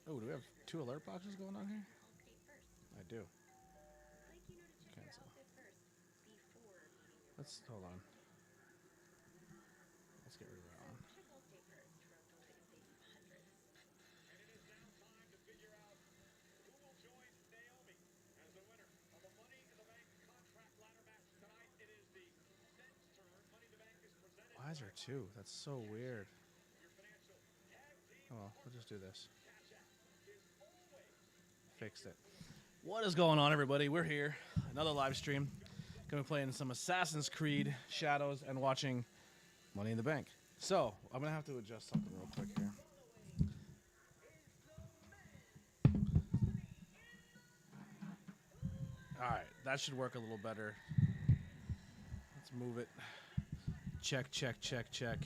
Oh, do we have 2 alert boxes going on here? I do. Cancel. Let's hold on. Let's get rid of that one. Why is there 2? That's so weird. Oh well, we'll just do this. Fixed it. What is going on, everybody? We're here. Another live stream. Gonna be playing some Assassin's Creed Shadows and watching Money in the Bank. So, I'm gonna have to adjust something real quick here. Alright, that should work a little better. Let's move it. Check, check, check, check.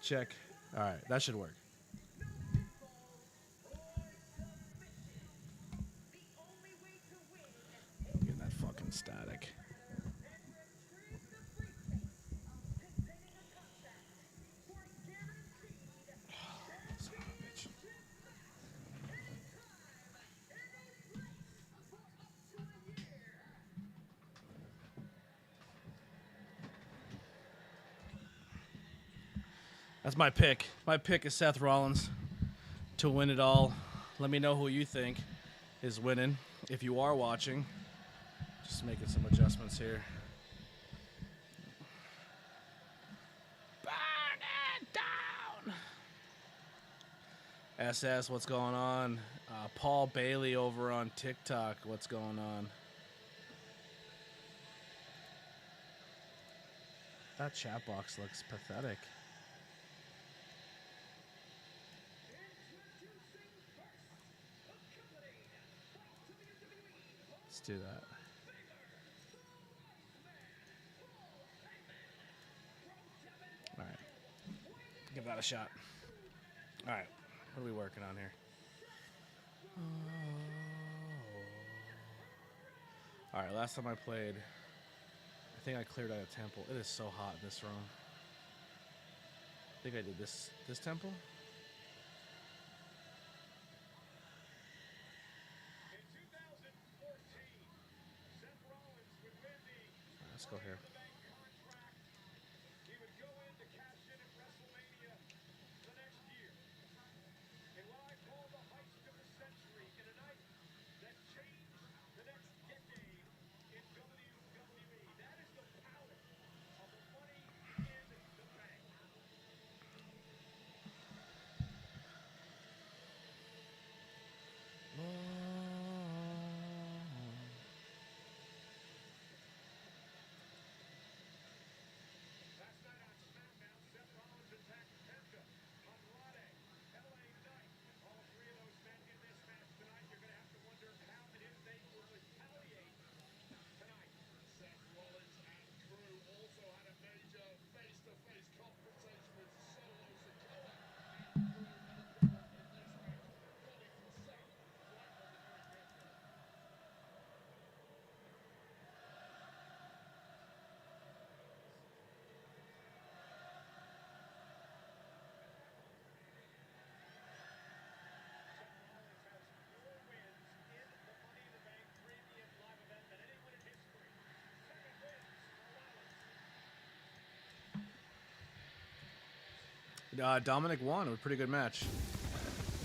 Check. Alright, that should work. I'm getting that fucking static. Son of a bitch. That's my pick. My pick is Seth Rollins to win it all. Let me know who you think is winning. If you are watching, just making some adjustments here. Burn it down! SS, what's going on? Paul Bailey over on TikTok, what's going on? That chat box looks pathetic. Let's do that. All right. Give that a shot. All right. What are we working on here? All right. Last time I played, I think I cleared out a temple. It is so hot in this room. I think I did this temple. Let's go here. Dominic won. It was a pretty good match.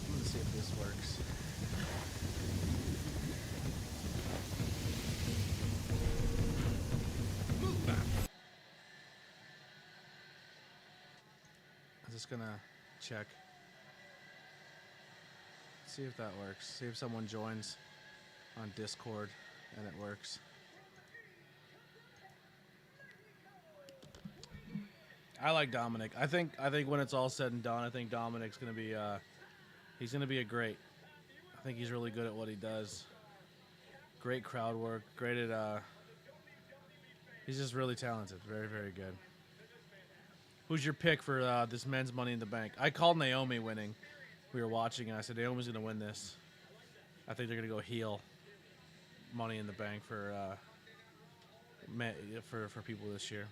I'm going to see if this works. I'm just going to check. See if that works. See if someone joins on Discord and it works. I like Dominic. I think when it's all said and done, I think Dominic's gonna be he's gonna be a great. I think he's really good at what he does. Great crowd work. Great at he's just really talented. Very, very good. Who's your pick for this men's Money in the Bank? I called Naomi winning. We were watching and I said Naomi's gonna win this. I think they're gonna go heel Money in the Bank for people this year.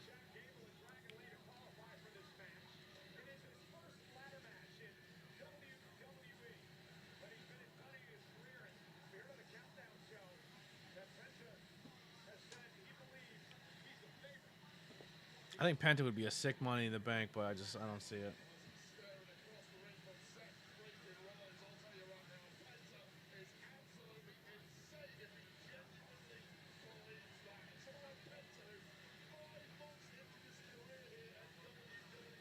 I think Penta would be a sick Money in the Bank, but I don't see it.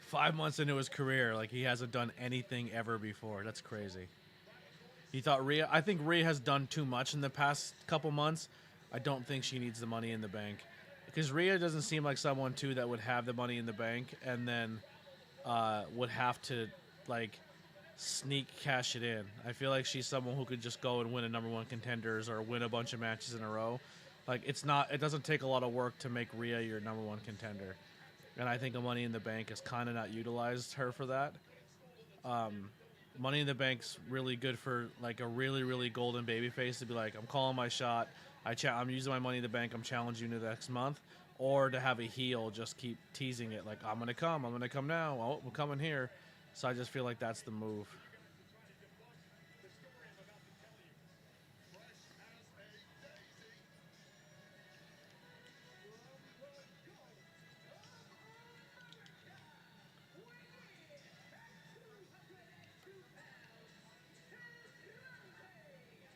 5 months into his career, like he hasn't done anything ever before. That's crazy. He thought Rhea. I think Rhea has done too much in the past couple months. I don't think she needs the Money in the Bank because Rhea doesn't seem like someone too that would have the Money in the Bank and then would have to like sneak cash it in. I feel like she's someone who could just go and win a number one contenders or win a bunch of matches in a row. Like it's not. It doesn't take a lot of work to make Rhea your number one contender, and I think a Money in the Bank has kind of not utilized her for that. Money in the Bank's really good for like a really golden babyface to be like, I'm calling my shot. I'm using my Money in the Bank. I'm challenging you next month, or to have a heel just keep teasing it like I'm gonna come now. Oh, I'm coming here. So I just feel like that's the move.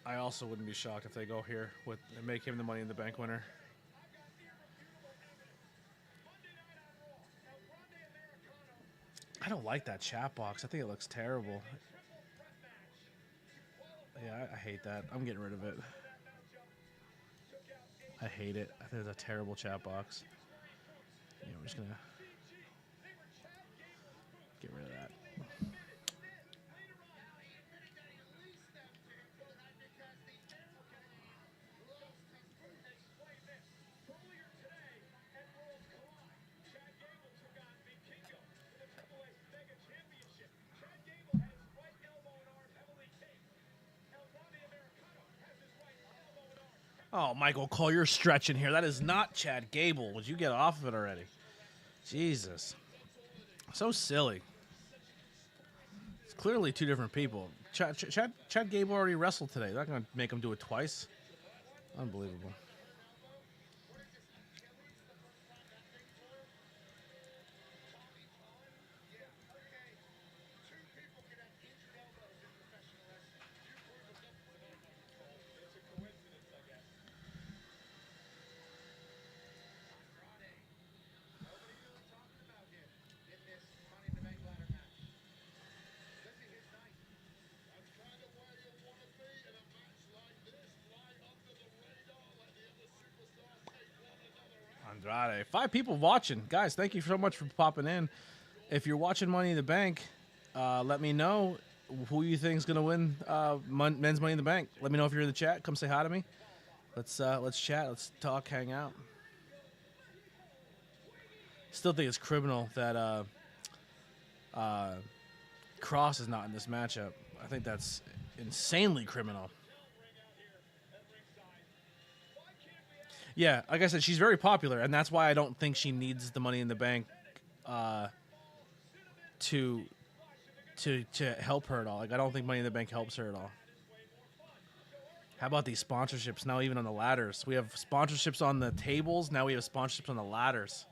I also wouldn't be shocked if they go here with and make him the Money in the Bank winner. I don't like that chat box. I think it looks terrible. Yeah, I hate that. I'm getting rid of it. I hate it. I think it's a terrible chat box. Yeah, we're just gonna get rid of that. Oh, Michael Cole, you're stretching here. That is not Chad Gable. Would you get off of it already? Jesus. So silly. It's clearly two different people. Chad Gable already wrestled today. They're not going to make him do it twice. Unbelievable. Andrade. 5 people watching. Guys, thank you so much for popping in. If you're watching Money in the Bank, let me know who you think is going to win men's Money in the Bank. Let me know if you're in the chat. Come say hi to me. Let's chat. Let's talk, hang out. Still think it's criminal that Cross is not in this matchup. I think that's insanely criminal. Yeah, like I said, she's very popular, and that's why I don't think she needs the Money in the Bank to help her at all. Like I don't think Money in the Bank helps her at all. How about these sponsorships now? Even on the ladders, we have sponsorships on the tables. Now we have sponsorships on the ladders.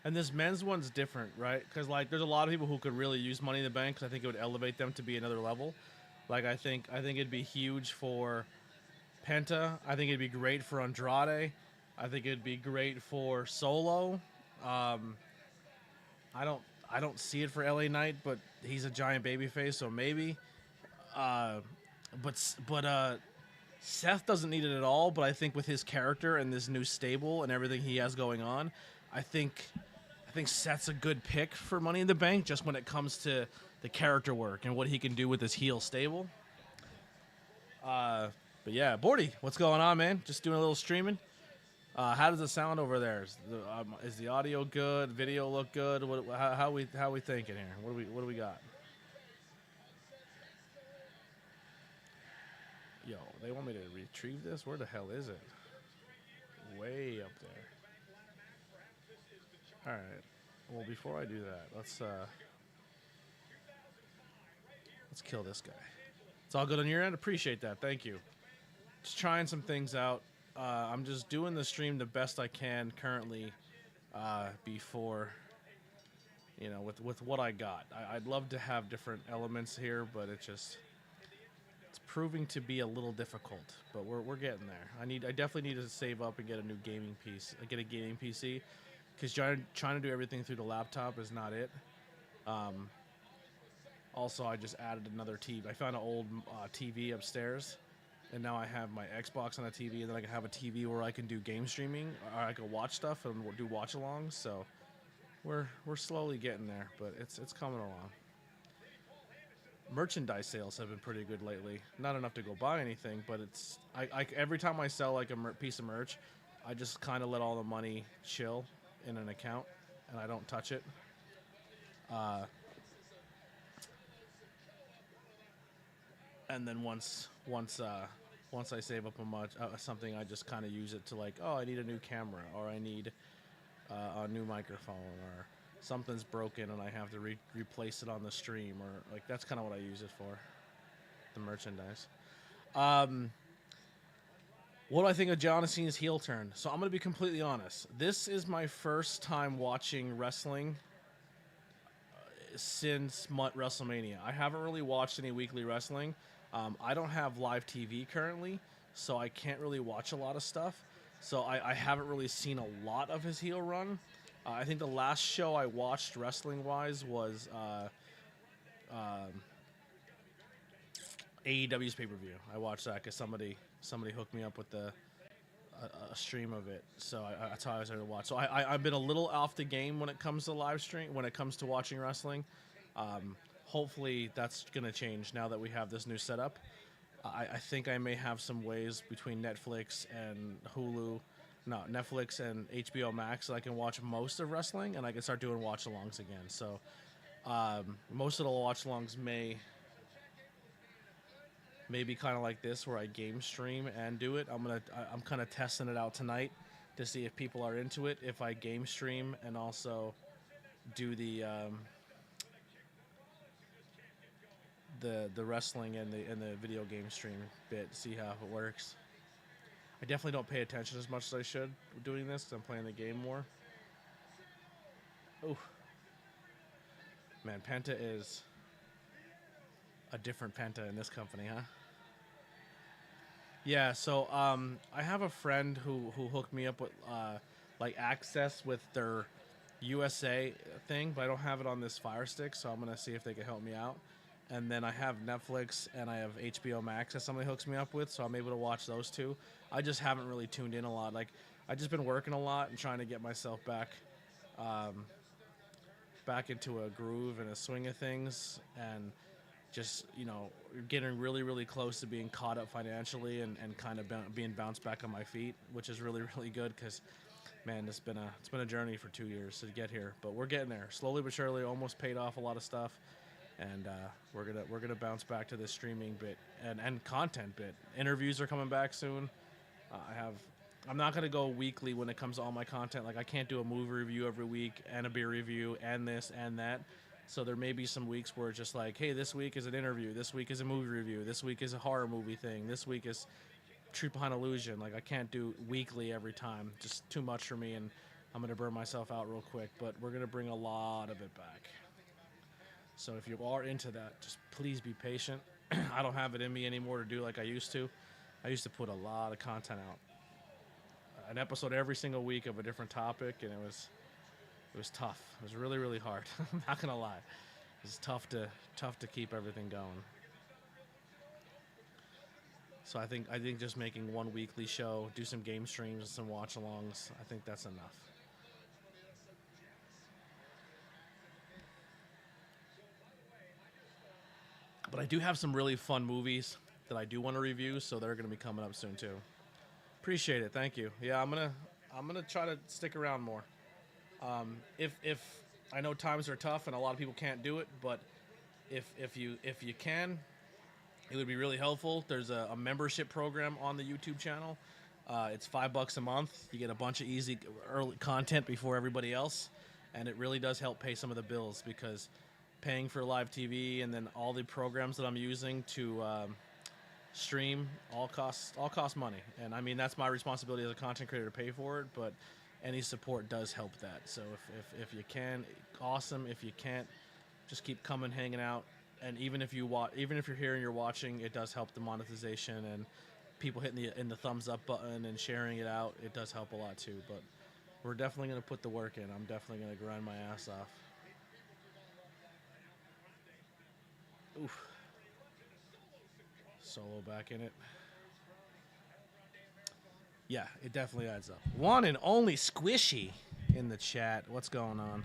And this men's one's different, right? Because like, there's a lot of people who could really use Money in the Bank. 'Cause I think it would elevate them to be another level. Like, I think it'd be huge for Penta. I think it'd be great for Andrade. I think it'd be great for Solo. Um, I don't I don't see it for LA Knight, but he's a giant babyface, so maybe. Uh, but Seth doesn't need it at all. But I think with his character and this new stable and everything he has going on, I think I think Seth's a good pick for Money in the Bank, just when it comes to the character work and what he can do with his heel stable. But yeah, Bordy, what's going on, man? Just doing a little streaming. How does it sound over there? Is the audio good? Video look good? How we thinking here? What do we got? Yo, they want me to retrieve this? Where the hell is it? Way up there. All right. Well, before I do that, let's kill this guy. It's all good on your end. Appreciate that. Thank you. Just trying some things out. I'm just doing the stream the best I can currently. Before, with what I got, I'd love to have different elements here, but it's proving to be a little difficult. But we're getting there. I definitely need to save up and get a new gaming piece. Get a gaming PC, because trying to do everything through the laptop is not it. Also, I just added another TV. I found an old TV upstairs, and now I have my Xbox on a TV, and then I can have a TV where I can do game streaming, or I can watch stuff and do watch-alongs. So we're slowly getting there, but it's coming along. Merchandise sales have been pretty good lately. Not enough to go buy anything, but I every time I sell like a piece of merch, I just kind of let all the money chill in an account, and I don't touch it. And then once I save up something, I just kind of use it to, like, oh, I need a new camera, or I need a new microphone, or something's broken and I have to replace it on the stream, or like, that's kind of what I use it for, the merchandise. What do I think of John Cena's heel turn? So I'm going to be completely honest. This is my first time watching wrestling since WrestleMania. I haven't really watched any weekly wrestling. I don't have live TV currently, so I can't really watch a lot of stuff. So I haven't really seen a lot of his heel run. I think the last show I watched wrestling-wise was AEW's pay-per-view. I watched that because somebody hooked me up with a stream of it, so that's how I was able to watch. So I've been a little off the game when it comes to live stream, when it comes to watching wrestling. Hopefully that's going to change now that we have this new setup. I think I may have some ways between Netflix and Netflix and HBO Max that I can watch most of wrestling, and I can start doing watch-alongs again. So most of the watch-alongs may be kind of like this, where I game stream and do it. I'm kind of testing it out tonight to see if people are into it. If I game stream and also do the wrestling and the video game stream bit, see how it works. I definitely don't pay attention as much as I should doing this, because I'm playing the game more. Oh, man, Penta is a different Penta in this company, huh? Yeah, so I have a friend who hooked me up with like access with their USA thing, but I don't have it on this Fire Stick, so I'm gonna see if they can help me out. And then I have Netflix and I have HBO Max that somebody hooks me up with, so I'm able to watch those two. I just haven't really tuned in a lot. Like, I've just been working a lot and trying to get myself back into a groove and a swing of things, and just, getting really, really close to being caught up financially and kind of being bounced back on my feet, which is really, really good, because, man, it's been a journey for 2 years to get here, but we're getting there slowly but surely. Almost paid off a lot of stuff, and we're gonna bounce back to this streaming bit and content bit. Interviews are coming back soon. I'm not gonna go weekly when it comes to all my content. Like, I can't do a movie review every week and a beer review and this and that. So there may be some weeks where it's just like, hey, this week is an interview, this week is a movie review, this week is a horror movie thing, this week is Truth Behind Illusion. Like, I can't do weekly every time, just too much for me. And I'm going to burn myself out real quick, but we're going to bring a lot of it back. So if you are into that, just please be patient. I don't have it in me anymore to do like I used to. I used to put a lot of content out, an episode every single week of a different topic, and it was tough. It was really, really hard. I'm not gonna lie. It was tough to keep everything going. So I think just making one weekly show, do some game streams and some watch-alongs, I think that's enough. But I do have some really fun movies that I do want to review, so they're going to be coming up soon too. Appreciate it, thank you. Yeah, I'm gonna try to stick around more. If I know times are tough and a lot of people can't do it, but if you can, it would be really helpful. There's a membership program on the YouTube channel. It's $5 a month. You get a bunch of easy early content before everybody else, and it really does help pay some of the bills because paying for live TV and then all the programs that I'm using to stream all cost money. And I mean that's my responsibility as a content creator to pay for it, but any support does help that. So if you can, awesome. If you can't, just keep coming, hanging out. And even if you're here and you're watching, it does help the monetization and people hitting the thumbs up button and sharing it out. It does help a lot too. But we're definitely going to put the work in. I'm definitely going to grind my ass off. Oof. Solo back in it. Yeah, it definitely adds up. One and only Squishy in the chat. What's going on?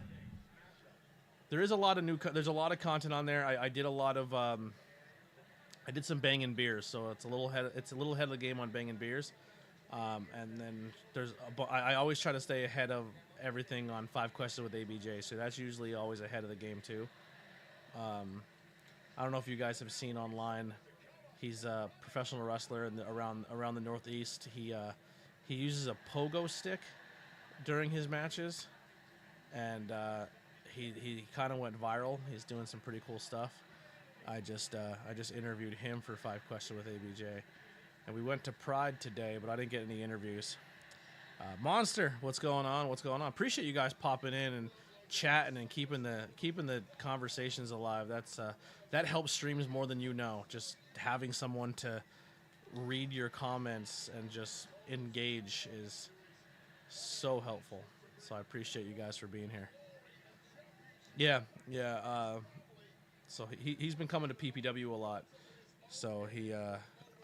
There is a lot of there's a lot of content on there. I did a lot of I did some banging beers, so it's a little ahead of the game on banging beers. And then I always try to stay ahead of everything on 5 questions with ABJ, so that's usually always ahead of the game too. I don't know if you guys have seen online. He's a professional wrestler around the Northeast. He uses a pogo stick during his matches, and he kind of went viral. He's doing some pretty cool stuff. I just interviewed him for 5 questions with ABJ, and we went to Pride today, but I didn't get any interviews. Monster, what's going on? What's going on? Appreciate you guys popping in and chatting and keeping the conversations alive. That helps streams more than you know. Just having someone to read your comments and just engage is so helpful. So I appreciate you guys for being here. Yeah. So he's been coming to PPW a lot. So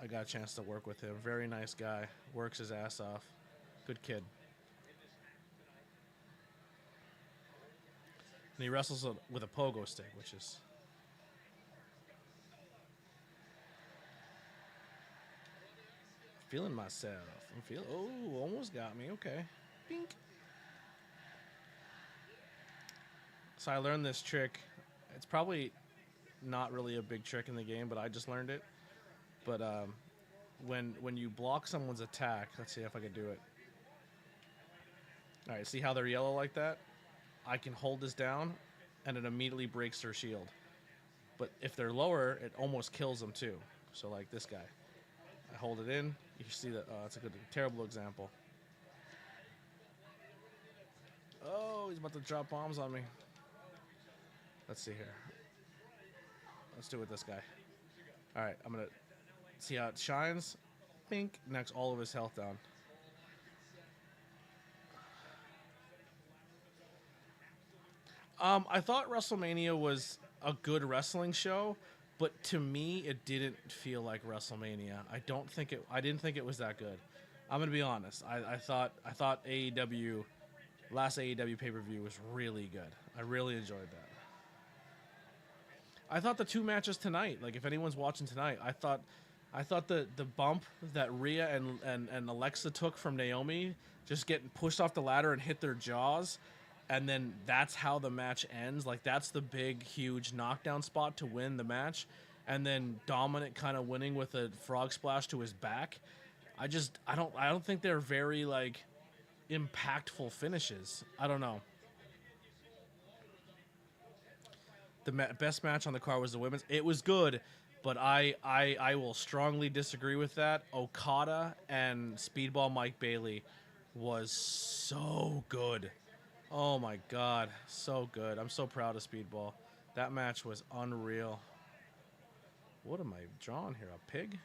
I got a chance to work with him. Very nice guy. Works his ass off. Good kid. And he wrestles with a pogo stick, which is... Feeling myself. Oh, almost got me. Okay. Pink. So I learned this trick. It's probably not really a big trick in the game, but I just learned it. But when you block someone's attack, let's see if I can do it. All right, see how they're yellow like that? I can hold this down, and it immediately breaks their shield. But if they're lower, it almost kills them too. So like this guy. I hold it in. You see that? Oh, that's a terrible example. Oh, he's about to drop bombs on me. Let's see here. Let's do it with this guy. All right, I'm going to see how it shines. Pink. Knocks all of his health down. I thought WrestleMania was a good wrestling show, but to me, it didn't feel like WrestleMania. I didn't think it was that good. I'm gonna be honest. I thought AEW, last AEW pay-per-view was really good. I really enjoyed that. I thought the 2 matches tonight, like if anyone's watching tonight, I thought the bump that Rhea and Alexa took from Naomi, just getting pushed off the ladder and hit their jaws, and then that's how the match ends. Like that's the big, huge knockdown spot to win the match, and then Dominic kind of winning with a frog splash to his back. I don't think they're very like impactful finishes. I don't know. The best match on the card was the women's. It was good, but I will strongly disagree with that. Okada and Speedball Mike Bailey was so good. Oh my god, so good. I'm so proud of Speedball. That match was unreal. What am I drawing here? A pig?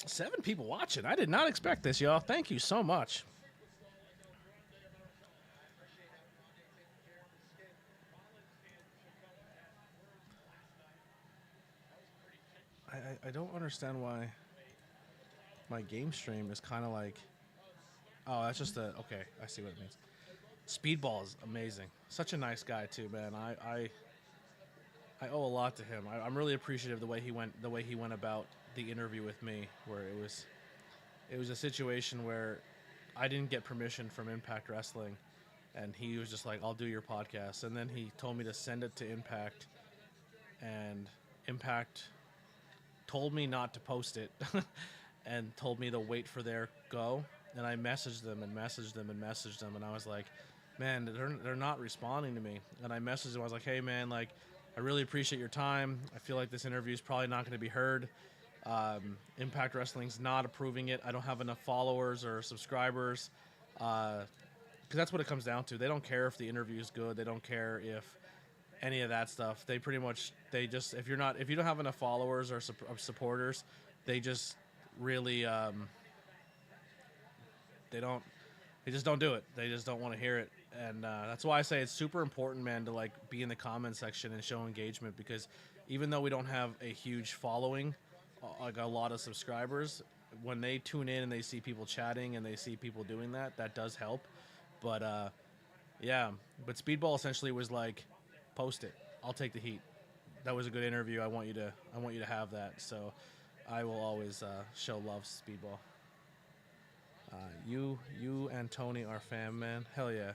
7 people watching. I did not expect this, y'all. Thank you so much. I don't understand why my game stream is kind of like. Oh, that's just a. Okay, I see what it means. Speedball is amazing. Such a nice guy too, man. I owe a lot to him. I'm really appreciative the way he went about the interview with me, where it was a situation where I didn't get permission from Impact Wrestling, and he was just like, "I'll do your podcast," and then he told me to send it to Impact, and Impact told me not to post it, and told me to wait for their go, and I messaged them and messaged them and messaged them, and I was like, man, they're not responding to me. And I messaged them. I was like, hey, man, like, I really appreciate your time. I feel like this interview is probably not going to be heard. Impact Wrestling's not approving it. I don't have enough followers or subscribers. Because that's what it comes down to. They don't care if the interview is good. They don't care if any of that stuff. They pretty much, they just, if you don't have enough followers or supporters, they just really, they don't, they just don't do it. They just don't want to hear it. And that's why I say it's super important, man, to like be in the comment section and show engagement, because even though we don't have a huge following, like a lot of subscribers, when they tune in and they see people chatting and they see people doing that, that does help. But yeah, but Speedball essentially was like, post it. I'll take the heat. That was a good interview. I want you to have that. So I will always show love, Speedball. You and Tony are fam, man. Hell yeah.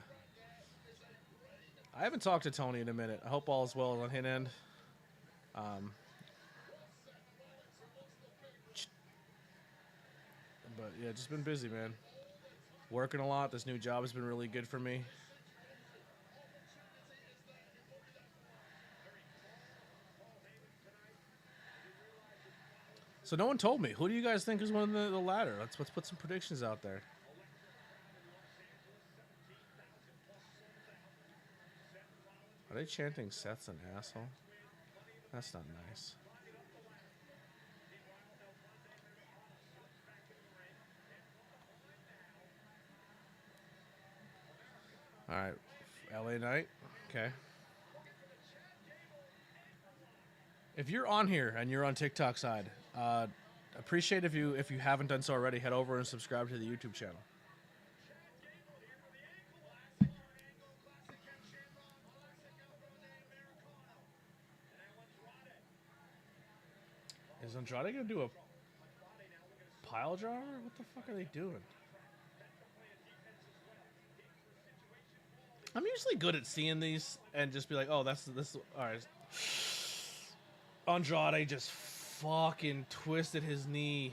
I haven't talked to Tony in a minute. I hope all is well on his end. Um, but yeah, just been busy, man. Working a lot. This new job has been really good for me. So no one told me. Who do you guys think is winning the ladder? Let's put some predictions out there. Are they chanting Seth's an asshole? That's not nice. All right, LA Knight. Okay. If you're on here and you're on TikTok side, appreciate if you haven't done so already, head over and subscribe to the YouTube channel. Is Andrade gonna do a pile driver? What the fuck are they doing? I'm usually good at seeing these and just be like, oh, that's this. All right. Andrade just fucking twisted his knee.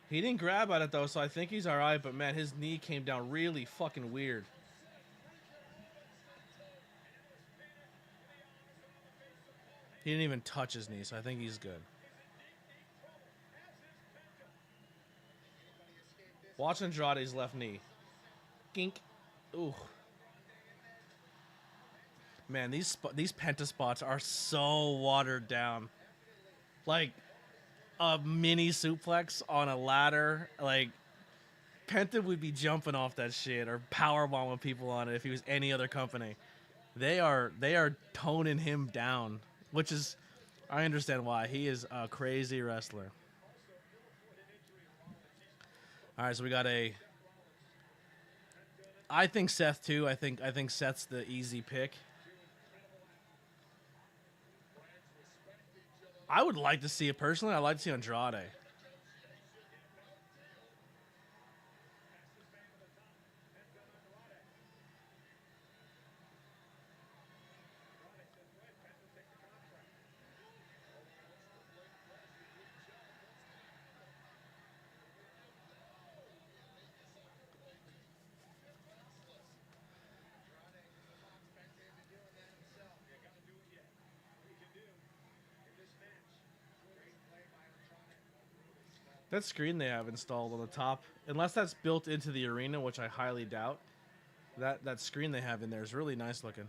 He didn't grab at it though, so I think he's all right. But man, his knee came down really fucking weird. He didn't even touch his knee, so I think he's good. Watch Andrade's left knee. Gink. Ooh. Man, these penta spots are so watered down. Like a mini suplex on a ladder, like Penta would be jumping off that shit or powerbombing people on it if he was any other company. They are toning him down, which is I understand why. He is a crazy wrestler. All right, so we got a. I think Seth too. I think Seth's the easy pick. I would like to see it personally. I'd like to see Andrade. That screen they have installed on the top, unless that's built into the arena, which I highly doubt, that screen they have in there is really nice looking.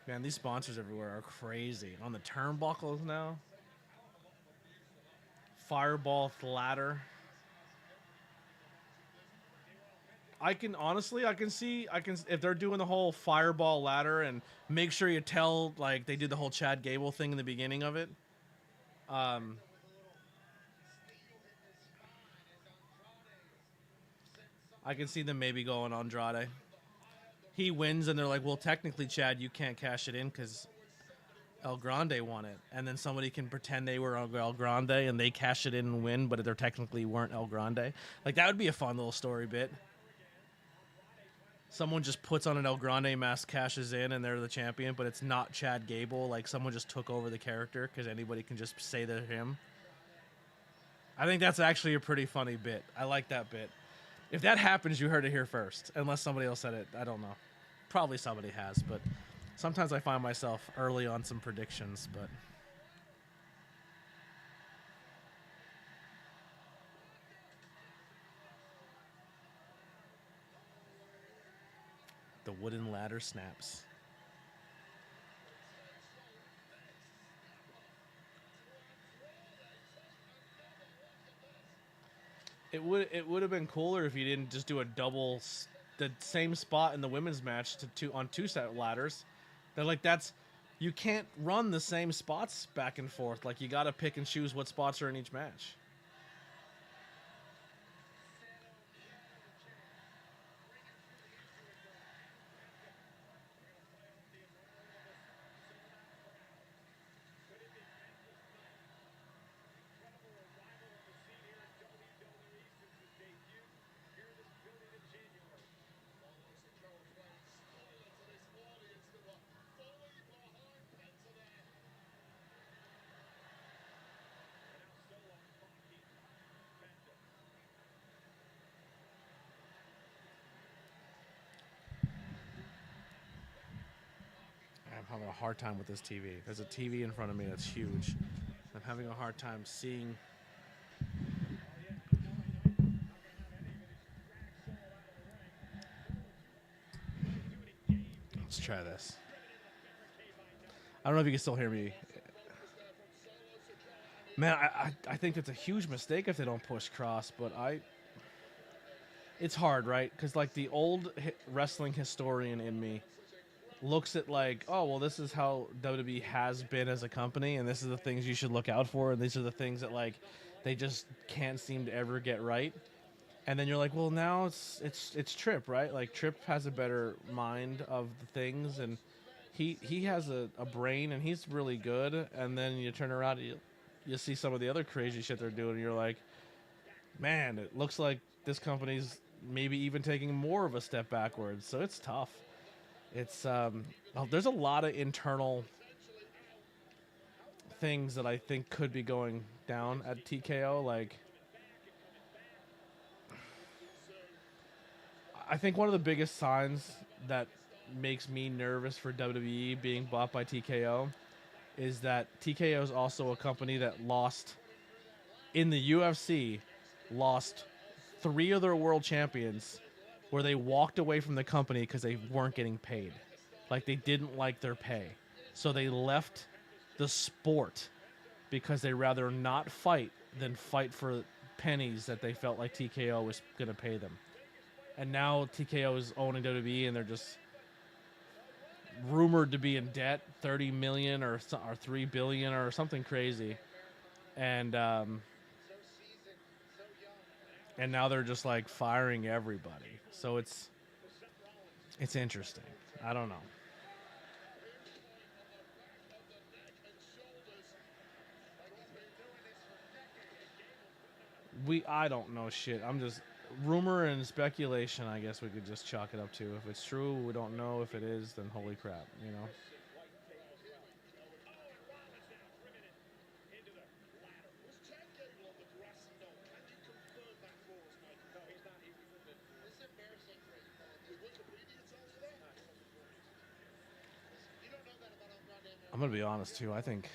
Man, these sponsors everywhere are crazy. On the turnbuckles now. Fireball ladder. I can honestly, I can see, I can if they're doing the whole fireball ladder and make sure you tell like they did the whole Chad Gable thing in the beginning of it. Um, I can see them maybe going Andrade. He wins and they're like, well, technically, Chad, you can't cash it in because El Grande won it, and then somebody can pretend they were El Grande and they cash it in and win, but they technically weren't El Grande. Like that would be a fun little story bit. Someone just puts on an El Grande mask, cashes in, and they're the champion, but it's not Chad Gable. Like someone just took over the character because anybody can just say they're him. I think that's actually a pretty funny bit. I like that bit. If that happens, you heard it here first. Unless somebody else said it, I don't know. Probably somebody has, but sometimes I find myself early on some predictions, but the wooden ladder snaps. It would have been cooler if you didn't just do a double, the same spot in the women's match to two on two set ladders. They're like that's you can't run the same spots back and forth. Like you got to pick and choose what spots are in each match. I'm having a hard time with this TV. There's a TV in front of me that's huge. I'm having a hard time seeing. Let's try this. I don't know if you can still hear me. Man, I think that's a huge mistake if they don't push cross, but it's hard, right? Because like the old wrestling historian in me looks at like, oh well, this is how WWE has been as a company, and this is the things you should look out for, and these are the things that like they just can't seem to ever get right. And then you're like, well, now it's Tripp, right? Like Tripp has a better mind of the things, and he has a brain, and he's really good. And then you turn around, and you see some of the other crazy shit they're doing, and you're like, man, it looks like this company's maybe even taking more of a step backwards. So it's tough. It's there's a lot of internal things that I think could be going down at TKO. Like, I think one of the biggest signs that makes me nervous for WWE being bought by TKO is that TKO is also a company that lost in the UFC, lost 3 of their world champions where they walked away from the company because they weren't getting paid. Like they didn't like their pay. So they left the sport because they rather not fight than fight for pennies that they felt like TKO was going to pay them. And now TKO is owning WWE, and they're just rumored to be in debt, 30 million or 3 billion or something crazy. And now they're just like firing everybody. So it's interesting. I don't know. I don't know shit. I'm just rumor and speculation. I guess we could just chalk it up to. If it's true, we don't know. If it is, then holy crap, you know. I'm gonna be honest too. I think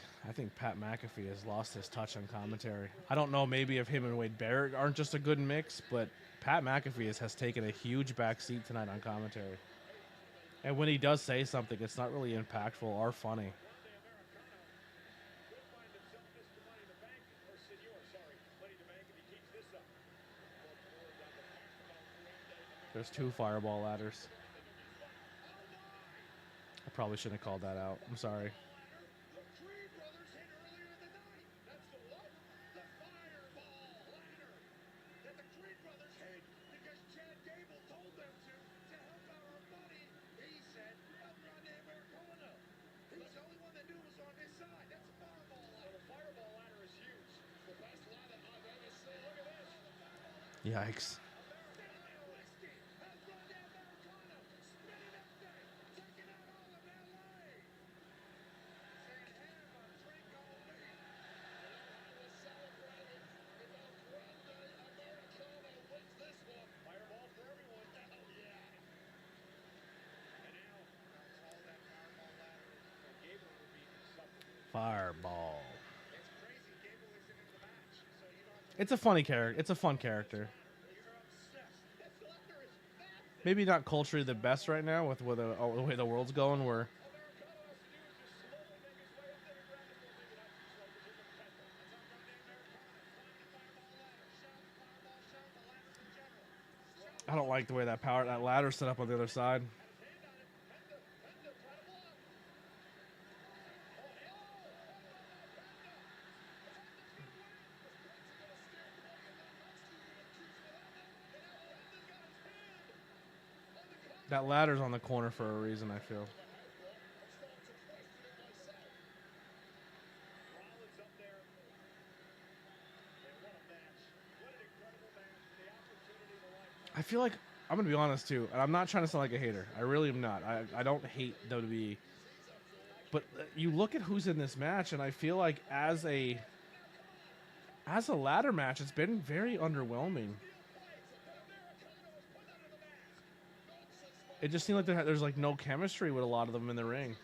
Pat McAfee has lost his touch on commentary. I don't know, maybe if him and Wade Barrett aren't just a good mix, but Pat McAfee has taken a huge back seat tonight on commentary. And when he does say something, it's not really impactful or funny. There's 2 fireball ladders. I probably shouldn't have called that out. I'm sorry. Yikes. Fireball. It's a funny character. It's a fun character. Maybe not culturally the best right now with the way the world's going. Where I don't like the way that ladder's set up on the other side. That ladder's on the corner for a reason, I feel. I feel like, I'm going to be honest too, and I'm not trying to sound like a hater. I really am not. I don't hate WWE. But you look at who's in this match, and I feel like as a ladder match, it's been very underwhelming. It just seemed like there's like no chemistry with a lot of them in the ring.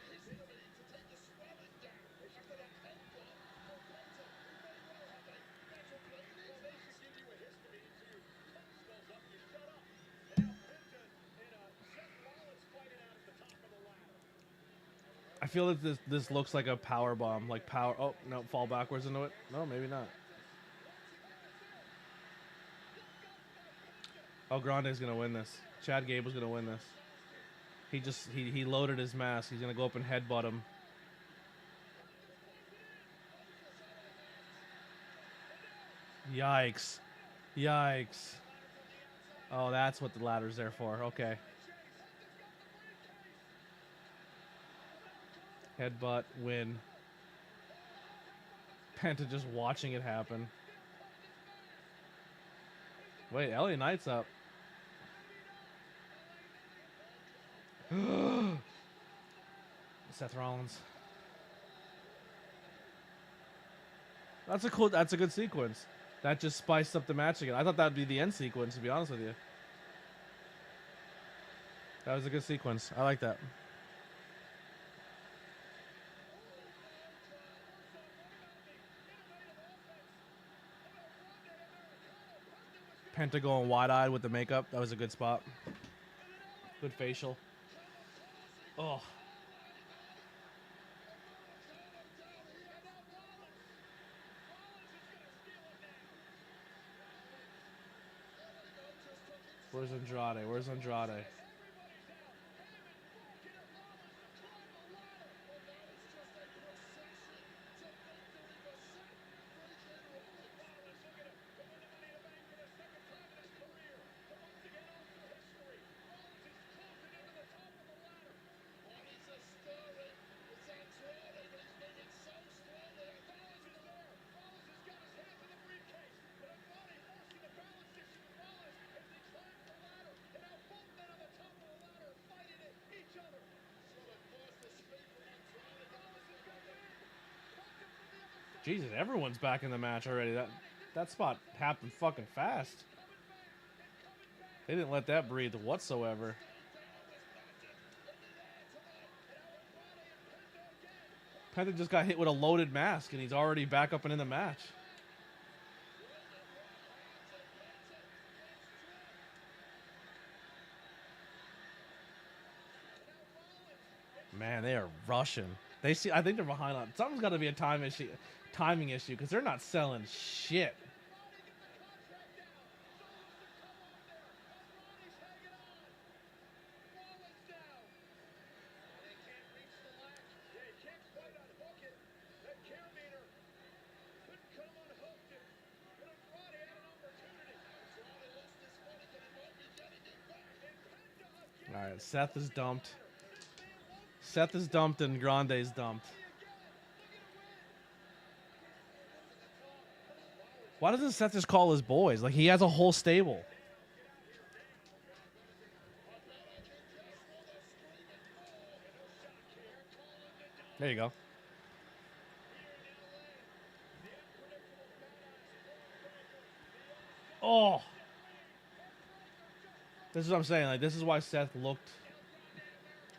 I feel that this looks like a power bomb, like power. Oh no, fall backwards into it. No, maybe not. Oh, Grande's gonna win this. Chad Gable's gonna win this. He loaded his mask. He's gonna go up and headbutt him. Yikes. Yikes. Oh, that's what the ladder's there for. Okay. Headbutt, win. Penta just watching it happen. Wait, LA Knight's up. Seth Rollins. That's a good sequence. That just spiced up the match again. I thought that'd be the end sequence, to be honest with you. That was a good sequence. I like that. Penta going wide-eyed with the makeup. That was a good spot. Good facial. Oh. Where's Andrade? Where's Andrade? Jesus, everyone's back in the match already. That spot happened fucking fast. They didn't let that breathe whatsoever. Penta just got hit with a loaded mask, and he's already back up and in the match. Man, they are rushing. They see. I think they're behind on. Something's got to be a timing issue, because they're not selling shit. All right, Seth is dumped. Seth is dumped and Grande's dumped. Why doesn't Seth just call his boys? Like, he has a whole stable. There you go. Oh. This is what I'm saying. Like, this is why Seth looked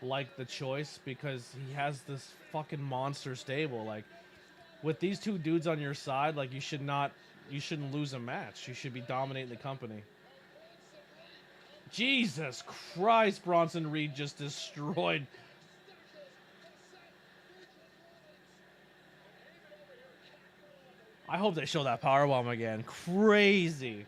like the choice, because he has this fucking monster stable. Like, with these two dudes on your side, like, you shouldn't lose a match. You should be dominating the company. Jesus Christ, Bronson Reed just destroyed. I hope they show that powerbomb again. Crazy.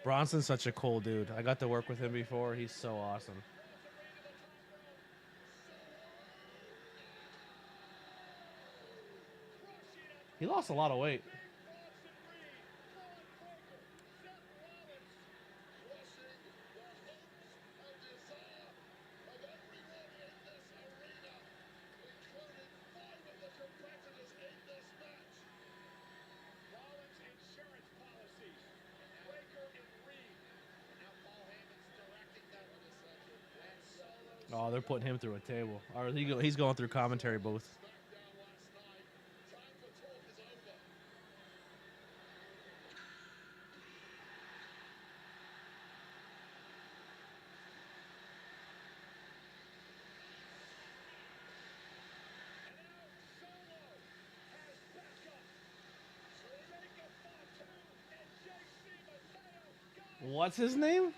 Bronson's such a cool dude. I got to work with him before. He's so awesome. He lost a lot of weight. Oh, they're putting him through a table. Or he's going through commentary booth. What's his name?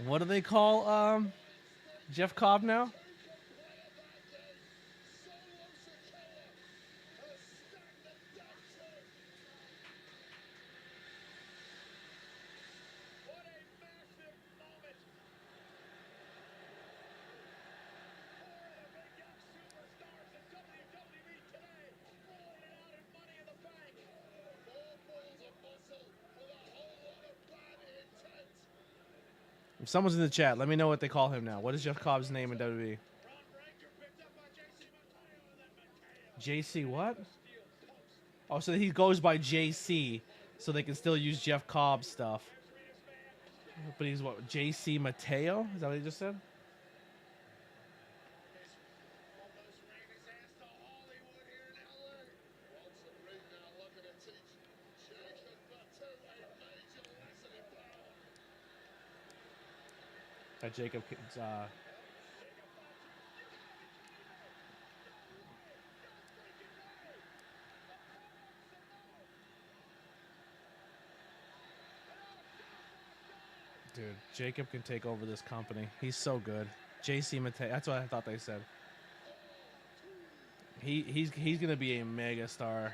What do they call Jeff Cobb now? If someone's in the chat, let me know what they call him now. What is Jeff Cobb's name in WWE? JC what? Oh, so he goes by JC, so they can still use Jeff Cobb stuff. But he's what? JC Mateo? Is that what he just said? Jacob. Dude, Jacob can take over this company. He's so good. JC Matei. That's what I thought they said. He's gonna be a mega star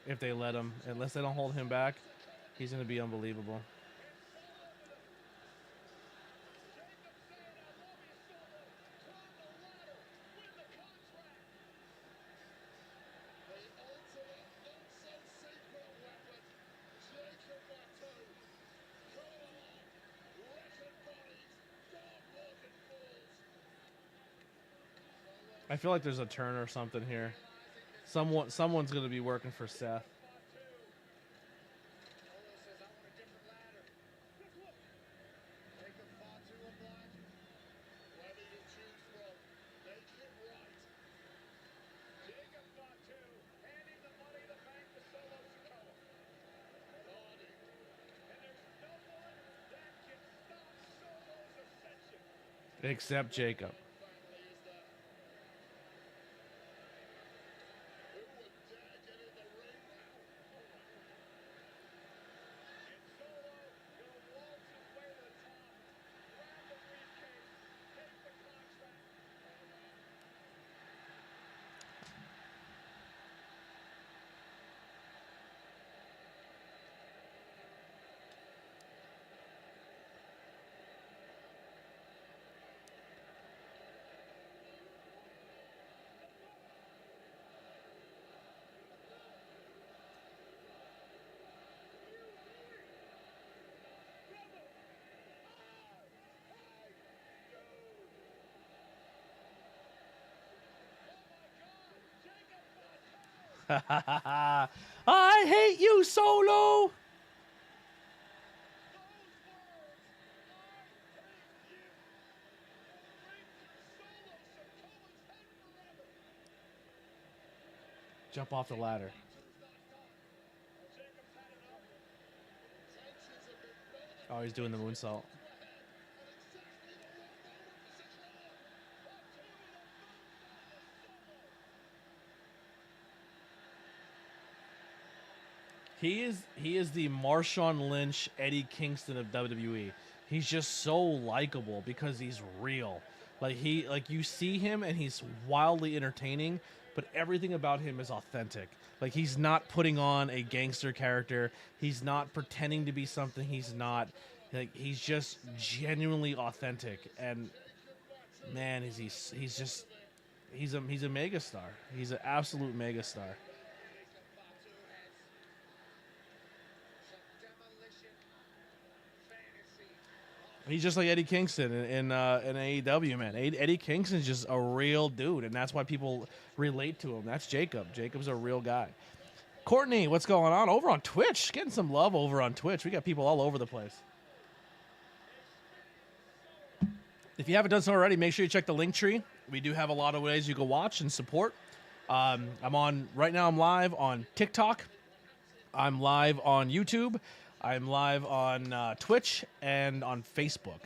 if they let him. Unless they don't hold him back, he's gonna be unbelievable. I feel like there's a turn or something here. Someone's gonna be working for Seth. Except Jacob. I hate you, Solo. Jump off the ladder. Oh, he's doing the moonsault. He is the Marshawn Lynch, Eddie Kingston of WWE. He's just so likable because he's real. Like you see him and he's wildly entertaining, but everything about him is authentic. Like he's not putting on a gangster character. He's not pretending to be something he's not. Like he's just genuinely authentic. And man, he's a megastar. He's an absolute megastar. He's just like Eddie Kingston in AEW, man. Eddie Kingston's just a real dude, and that's why people relate to him. That's Jacob. Jacob's a real guy. Courtney, what's going on over on Twitch? Getting some love over on Twitch. We got people all over the place. If you haven't done so already, make sure you check the link tree. We do have a lot of ways you can watch and support. I'm on right now. I'm live on TikTok. I'm live on YouTube. I'm live on Twitch and on Facebook.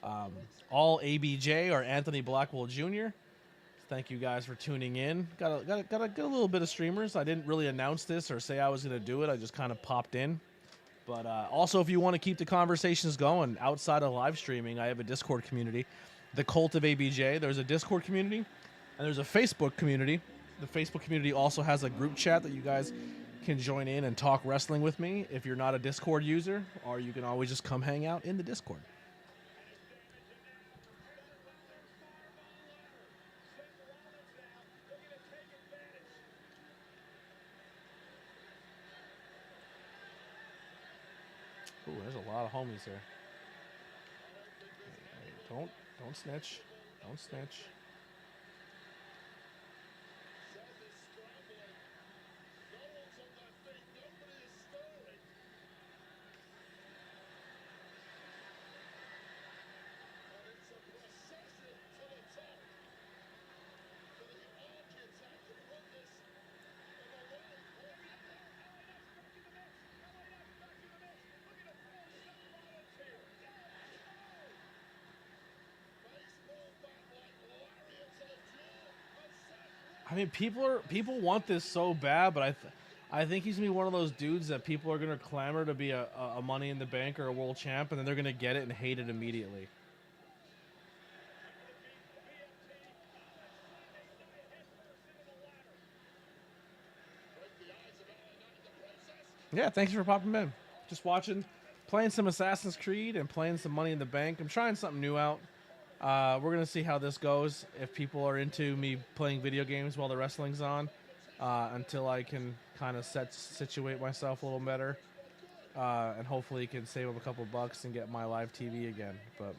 All ABJ or Anthony Blackwell Jr. Thank you guys for tuning in. Got a little bit of streamers. I didn't really announce this or say I was going to do it. I just kind of popped in. But also, if you want to keep the conversations going outside of live streaming, I have a Discord community, the Cult of ABJ. There's a Discord community, and there's a Facebook community. The Facebook community also has a group chat that you guys can join in and talk wrestling with me if you're not a Discord user, or you can always just come hang out in the Discord. Ooh, there's a lot of homies here. Hey, don't snitch. Don't snitch. I mean, people want this so bad, but I think he's gonna be one of those dudes that people are gonna clamor to be a Money in the Bank or a world champ, and then they're gonna get it and hate it immediately. Yeah, thanks for popping in. Just watching, playing some Assassin's Creed and playing some Money in the Bank. I'm trying something new out. We're gonna see how this goes. If people are into me playing video games while the wrestling's on, until I can kind of situate myself a little better, and hopefully can save up a couple bucks and get my live TV again. But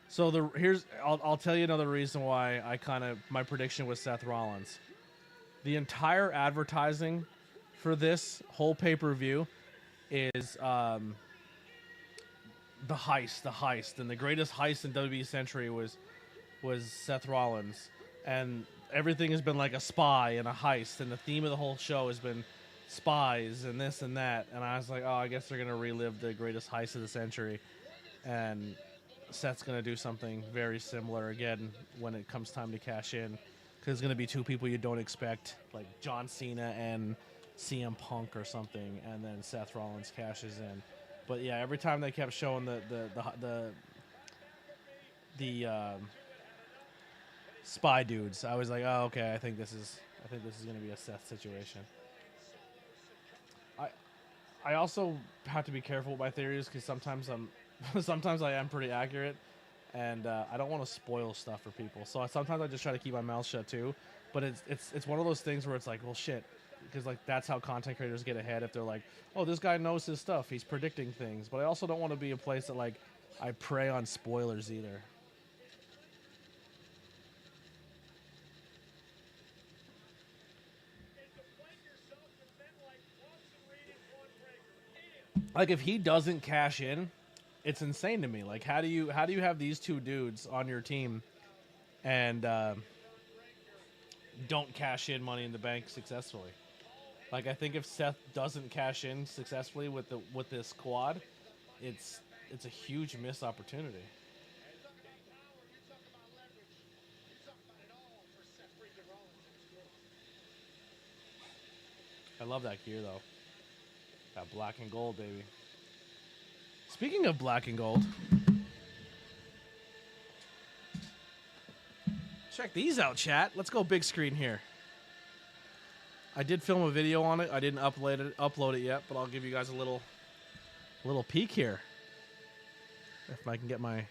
so I'll tell you another reason why my prediction was Seth Rollins. The entire advertising for this whole pay-per-view is the heist, and the greatest heist in WWE century was Seth Rollins, and everything has been like a spy and a heist, and the theme of the whole show has been spies and this and that. And I was like, oh, I guess they're gonna relive the greatest heist of the century, and Seth's gonna do something very similar again when it comes time to cash in, because it's gonna be two people you don't expect, like John Cena and CM Punk or something, and then Seth Rollins cashes in. But yeah, every time they kept showing the spy dudes, I was like, oh, okay, I think this is gonna be a Seth situation. I also have to be careful with my theories, because sometimes sometimes I am pretty accurate, and I don't want to spoil stuff for people. So sometimes I just try to keep my mouth shut too. But it's one of those things where it's like, well, shit, because like that's how content creators get ahead. If they're like, oh, this guy knows his stuff, he's predicting things. But I also don't want to be a place that like I prey on spoilers either. Like if he doesn't cash in, it's insane to me. Like how do you have these two dudes on your team and don't cash in Money in the Bank successfully? Like I think if Seth doesn't cash in successfully with this quad, it's a huge missed opportunity. I love that gear though. That black and gold, baby. Speaking of black and gold, check these out, chat. Let's go big screen here. I did film a video on it. I didn't upload it yet, but I'll give you guys a little peek here. If I can get my...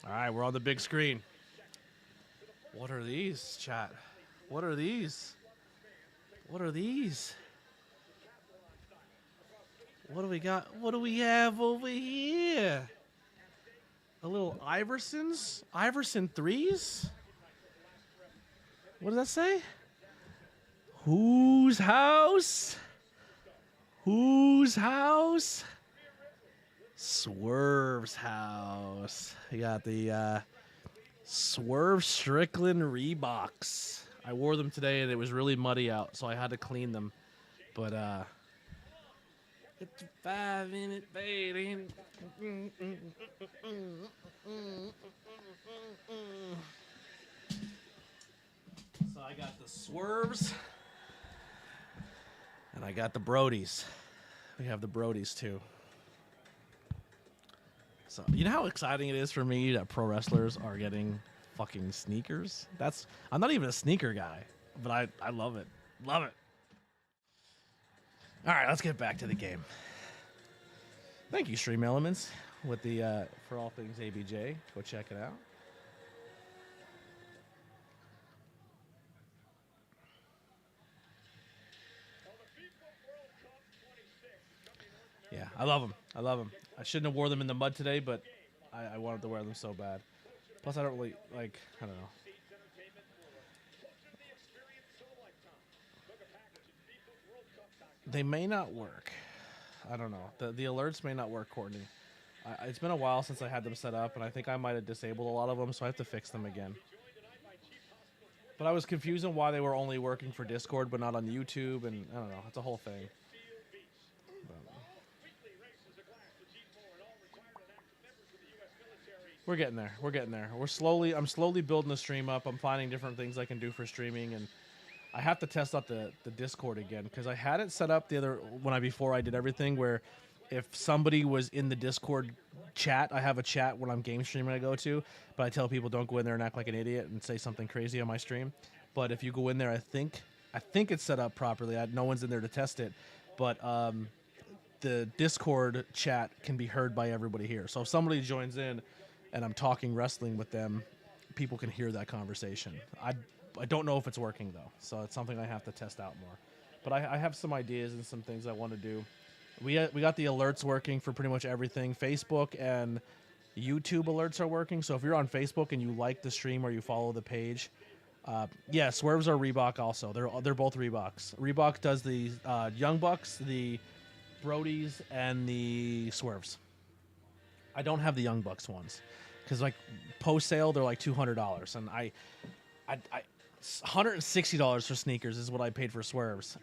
All right, we're on the big screen. What are these, chat? What are these? What are these? What do we got? What do we have over here? A little Iversons? Iverson 3s? What does that say? Whose house? Whose house? Swerve's house. You got the Swerve Strickland Reeboks. I wore them today and it was really muddy out, so I had to clean them. But it's a 5-minute fade. So I got the Swerves and I got the Brodies. We have the Brodies too. So you know how exciting it is for me that pro wrestlers are getting fucking sneakers? I'm not even a sneaker guy, but I love it. Love it. All right, let's get back to the game. Thank you, Stream Elements, with the for all things ABJ. Go check it out. Yeah, I love them. I love them. I shouldn't have wore them in the mud today, but I wanted to wear them so bad. Plus, I don't really, like, I don't know. They may not work. I don't know. The alerts may not work, Courtney. It's been a while since I had them set up, and I think I might have disabled a lot of them, so I have to fix them again. But I was confused on why they were only working for Discord, but not on YouTube, and I don't know. It's a whole thing. We're getting there. We're getting there. I'm slowly building the stream up. I'm finding different things I can do for streaming, and I have to test out the Discord again, because I had it set up before I did everything, where if somebody was in the Discord chat, I have a chat when I'm game streaming I go to, but I tell people don't go in there and act like an idiot and say something crazy on my stream. But if you go in there, I think it's set up properly. No one's in there to test it, but the Discord chat can be heard by everybody here. So if somebody joins in and I'm talking wrestling with them, people can hear that conversation. I don't know if it's working though, so it's something I have to test out more. But I have some ideas and some things I want to do. We got the alerts working for pretty much everything. Facebook and YouTube alerts are working. So if you're on Facebook and you like the stream or you follow the page, yeah, Swerves are Reebok also. They're both Reeboks. Reebok does the Young Bucks, the Brodies, and the Swerves. I don't have the Young Bucks ones. because like post sale they're like $200, and I $160 for sneakers is what I paid for swerves.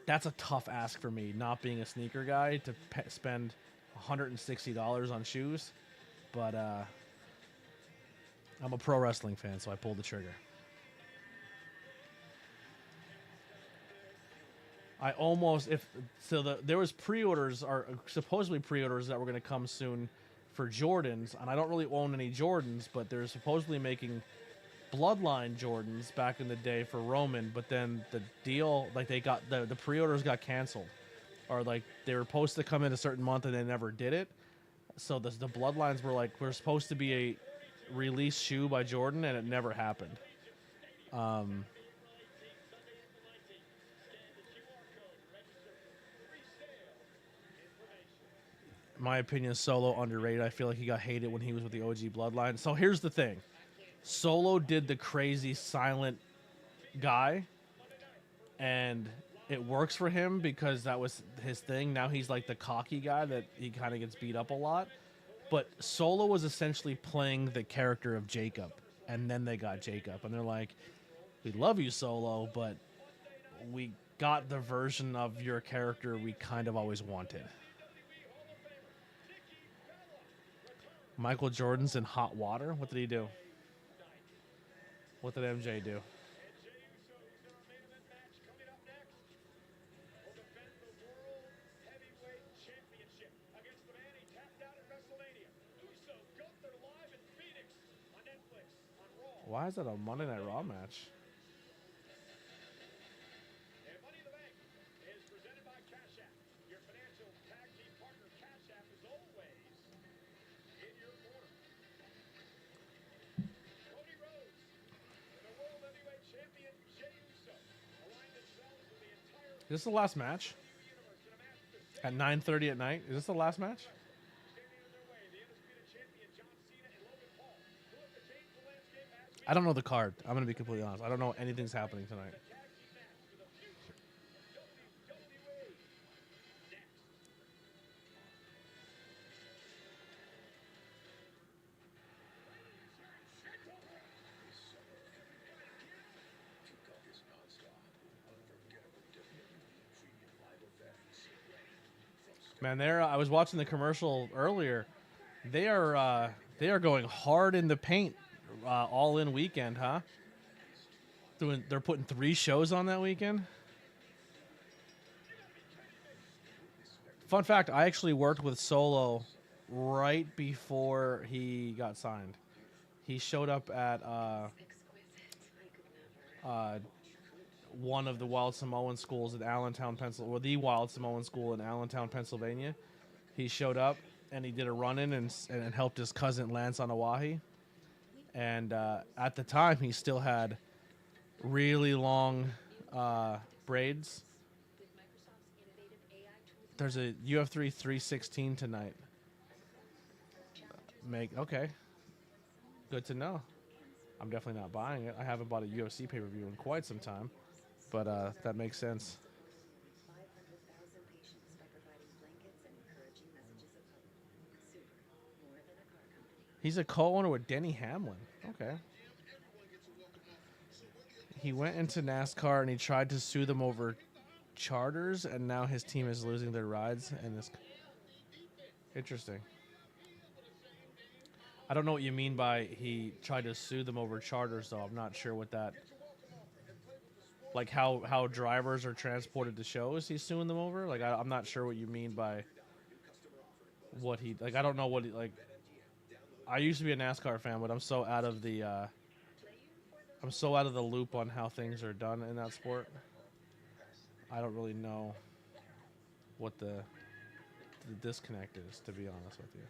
That's a tough ask for me, not being a sneaker guy, to spend $160 on shoes. But I'm a pro wrestling fan, so I pulled the trigger. I almost there was pre-orders, or supposedly pre-orders, that were going to come soon for Jordans, and I don't really own any Jordans, but they're supposedly making Bloodline Jordans back in the day for Roman, but then the deal, like they got the pre-orders got canceled, or like they were supposed to come in a certain month and they never did it. So the Bloodlines were like, we're supposed to be a release shoe by Jordan, and it never happened. My opinion is Solo underrated. I feel like he got hated when he was with the OG Bloodline. So here's the thing. Solo did the crazy silent guy, and it works for him because that was his thing. Now he's like the cocky guy that he kind of gets beat up a lot. But Solo was essentially playing the character of Jacob, and then they got Jacob, and they're like, we love you, Solo, but we got the version of your character we kind of always wanted. Michael Jordan's in hot water? What did he do? What did MJ do? Why is that a Monday Night Raw match? Is this the last match? At 9:30 at night? Is this the last match? I don't know the card. I'm going to be completely honest. I don't know anything's happening tonight. Man, I was watching the commercial earlier. They are going hard in the paint, all in weekend, huh? They're putting 3 shows on that weekend. Fun fact: I actually worked with Solo right before he got signed. He showed up at one of the Wild Samoan schools in Allentown, Pennsylvania, or the Wild Samoan school in Allentown, Pennsylvania. He showed up and he did a run-in and helped his cousin Lance on Oahe. And at the time, he still had really long braids. There's a UF3 316 tonight. Okay. Good to know. I'm definitely not buying it. I haven't bought a UFC pay-per-view in quite some time. But that makes sense. He's a co-owner with Denny Hamlin. Okay. He went into NASCAR and he tried to sue them over charters, and now his team is losing their rides. And it's interesting. I don't know what you mean by he tried to sue them over charters, though. I'm not sure what that... Like how drivers are transported to shows, he's suing them over? Like, I'm not sure what you mean by what he... Like, I don't know what he... Like, I used to be a NASCAR fan, but I'm so out of the... I'm so out of the loop on how things are done in that sport. I don't really know what the disconnect is, to be honest with you.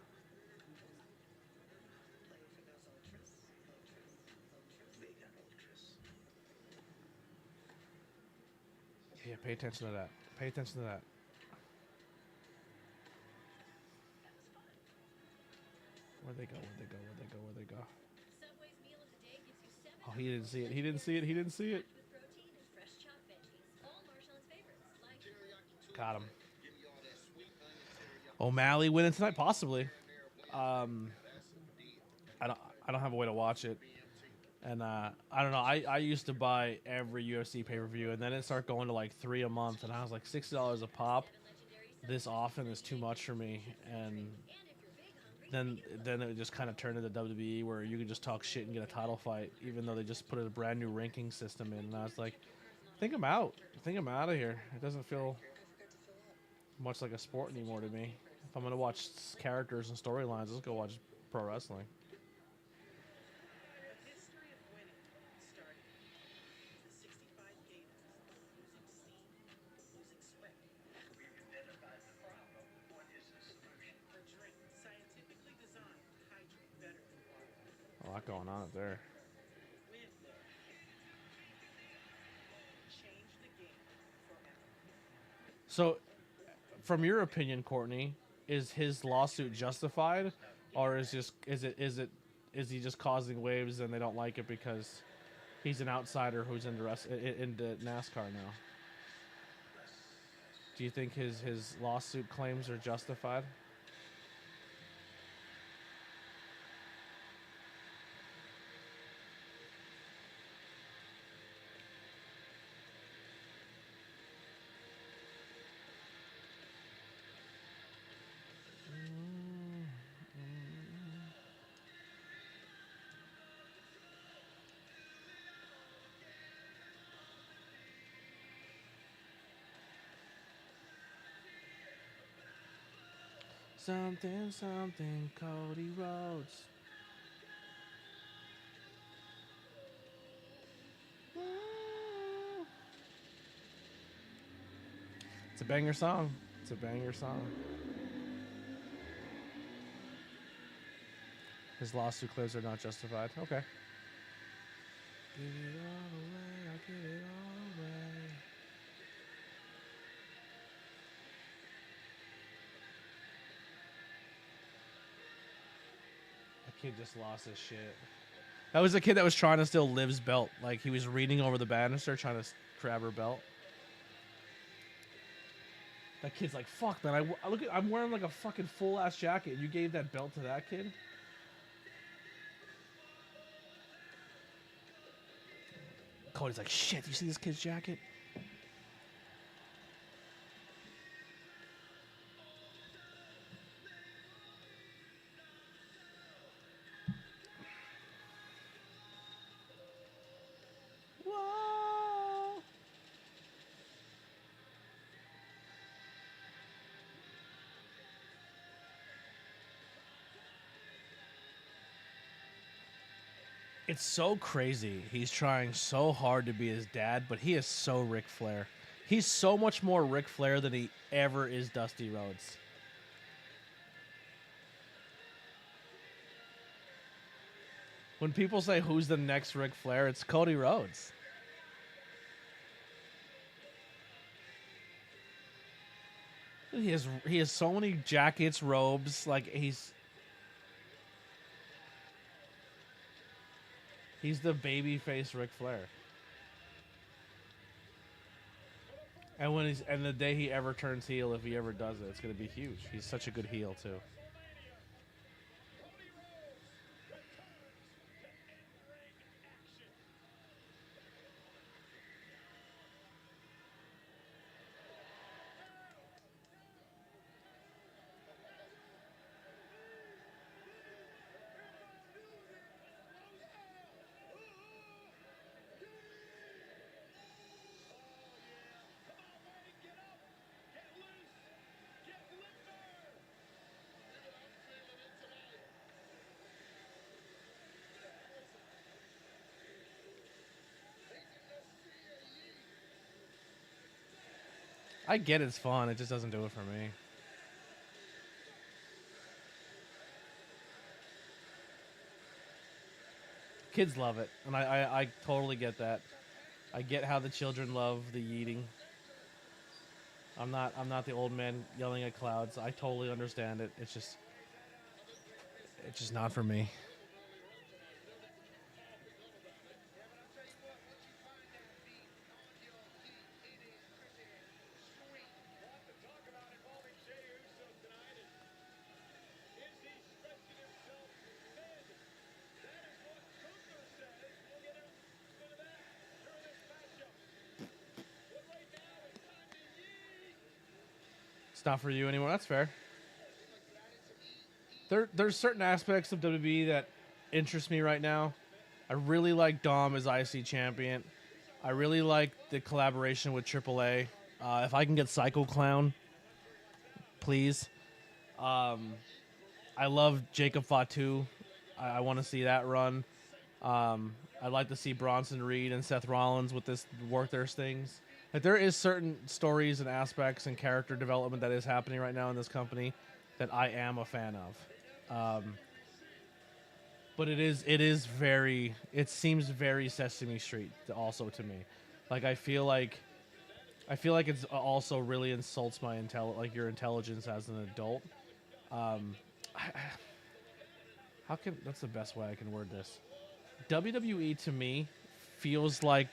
Yeah, pay attention to that. Pay attention to that. Where'd they go? Where'd they go? Where'd they go? Where'd they go? Oh, he didn't see it. He didn't see it. He didn't see it. Got him. O'Malley winning tonight? Possibly. I don't I don't have a way to watch it. And I don't know. I used to buy every UFC pay per view, and then it started going to like 3 a month, and I was like $60 a pop. This often is too much for me, and then it just kind of turned into WWE where you could just talk shit and get a title fight, even though they just put a brand new ranking system in. And I was like, I think I'm out. I think I'm out of here. It doesn't feel much like a sport anymore to me. If I'm gonna watch characters and storylines, let's go watch pro wrestling. A lot going on up there. So, from your opinion, Courtney, is his lawsuit justified, or is he just causing waves and they don't like it because he's an outsider who's into NASCAR now? Do you think his lawsuit claims are justified? Something, something, Cody Rhodes. It's a banger song. It's a banger song. His lawsuit claims are not justified. Okay. Give it all away, I'll give it all away. That kid just lost his shit. That was the kid that was trying to steal Liv's belt. Like, he was reading over the banister trying to grab her belt. That kid's like, fuck, man. I'm wearing like a fucking full ass jacket. And you gave that belt to that kid? Cody's like, shit, you see this kid's jacket? Whoa. It's so crazy. He's trying so hard to be his dad, but he is so Ric Flair. He's so much more Ric Flair than he ever is Dusty Rhodes. When people say who's the next Ric Flair, it's Cody Rhodes. He has so many jackets, robes, like he's the babyface Ric Flair. And and the day he ever turns heel, if he ever does it, it's gonna be huge. He's such a good heel too. I get it's fun. It just doesn't do it for me. Kids love it, and I totally get that. I get how the children love the yeeting. I'm not the old man yelling at clouds. I totally understand it. It's just not for me. not for you anymore. That's fair. There's certain aspects of WWE that interest me right now. I really like Dom as IC champion. I really like the collaboration with AAA. If I can get Psycho Clown, please. I love Jacob Fatu. I want to see that run. I'd like to see Bronson Reed and Seth Rollins with this work their things. Like there is certain stories and aspects and character development that is happening right now in this company that I am a fan of. But it seems very Sesame Street also to me. Like I feel like it's also really insults my your intelligence as an adult. How can that's the best way I can word this? WWE to me feels like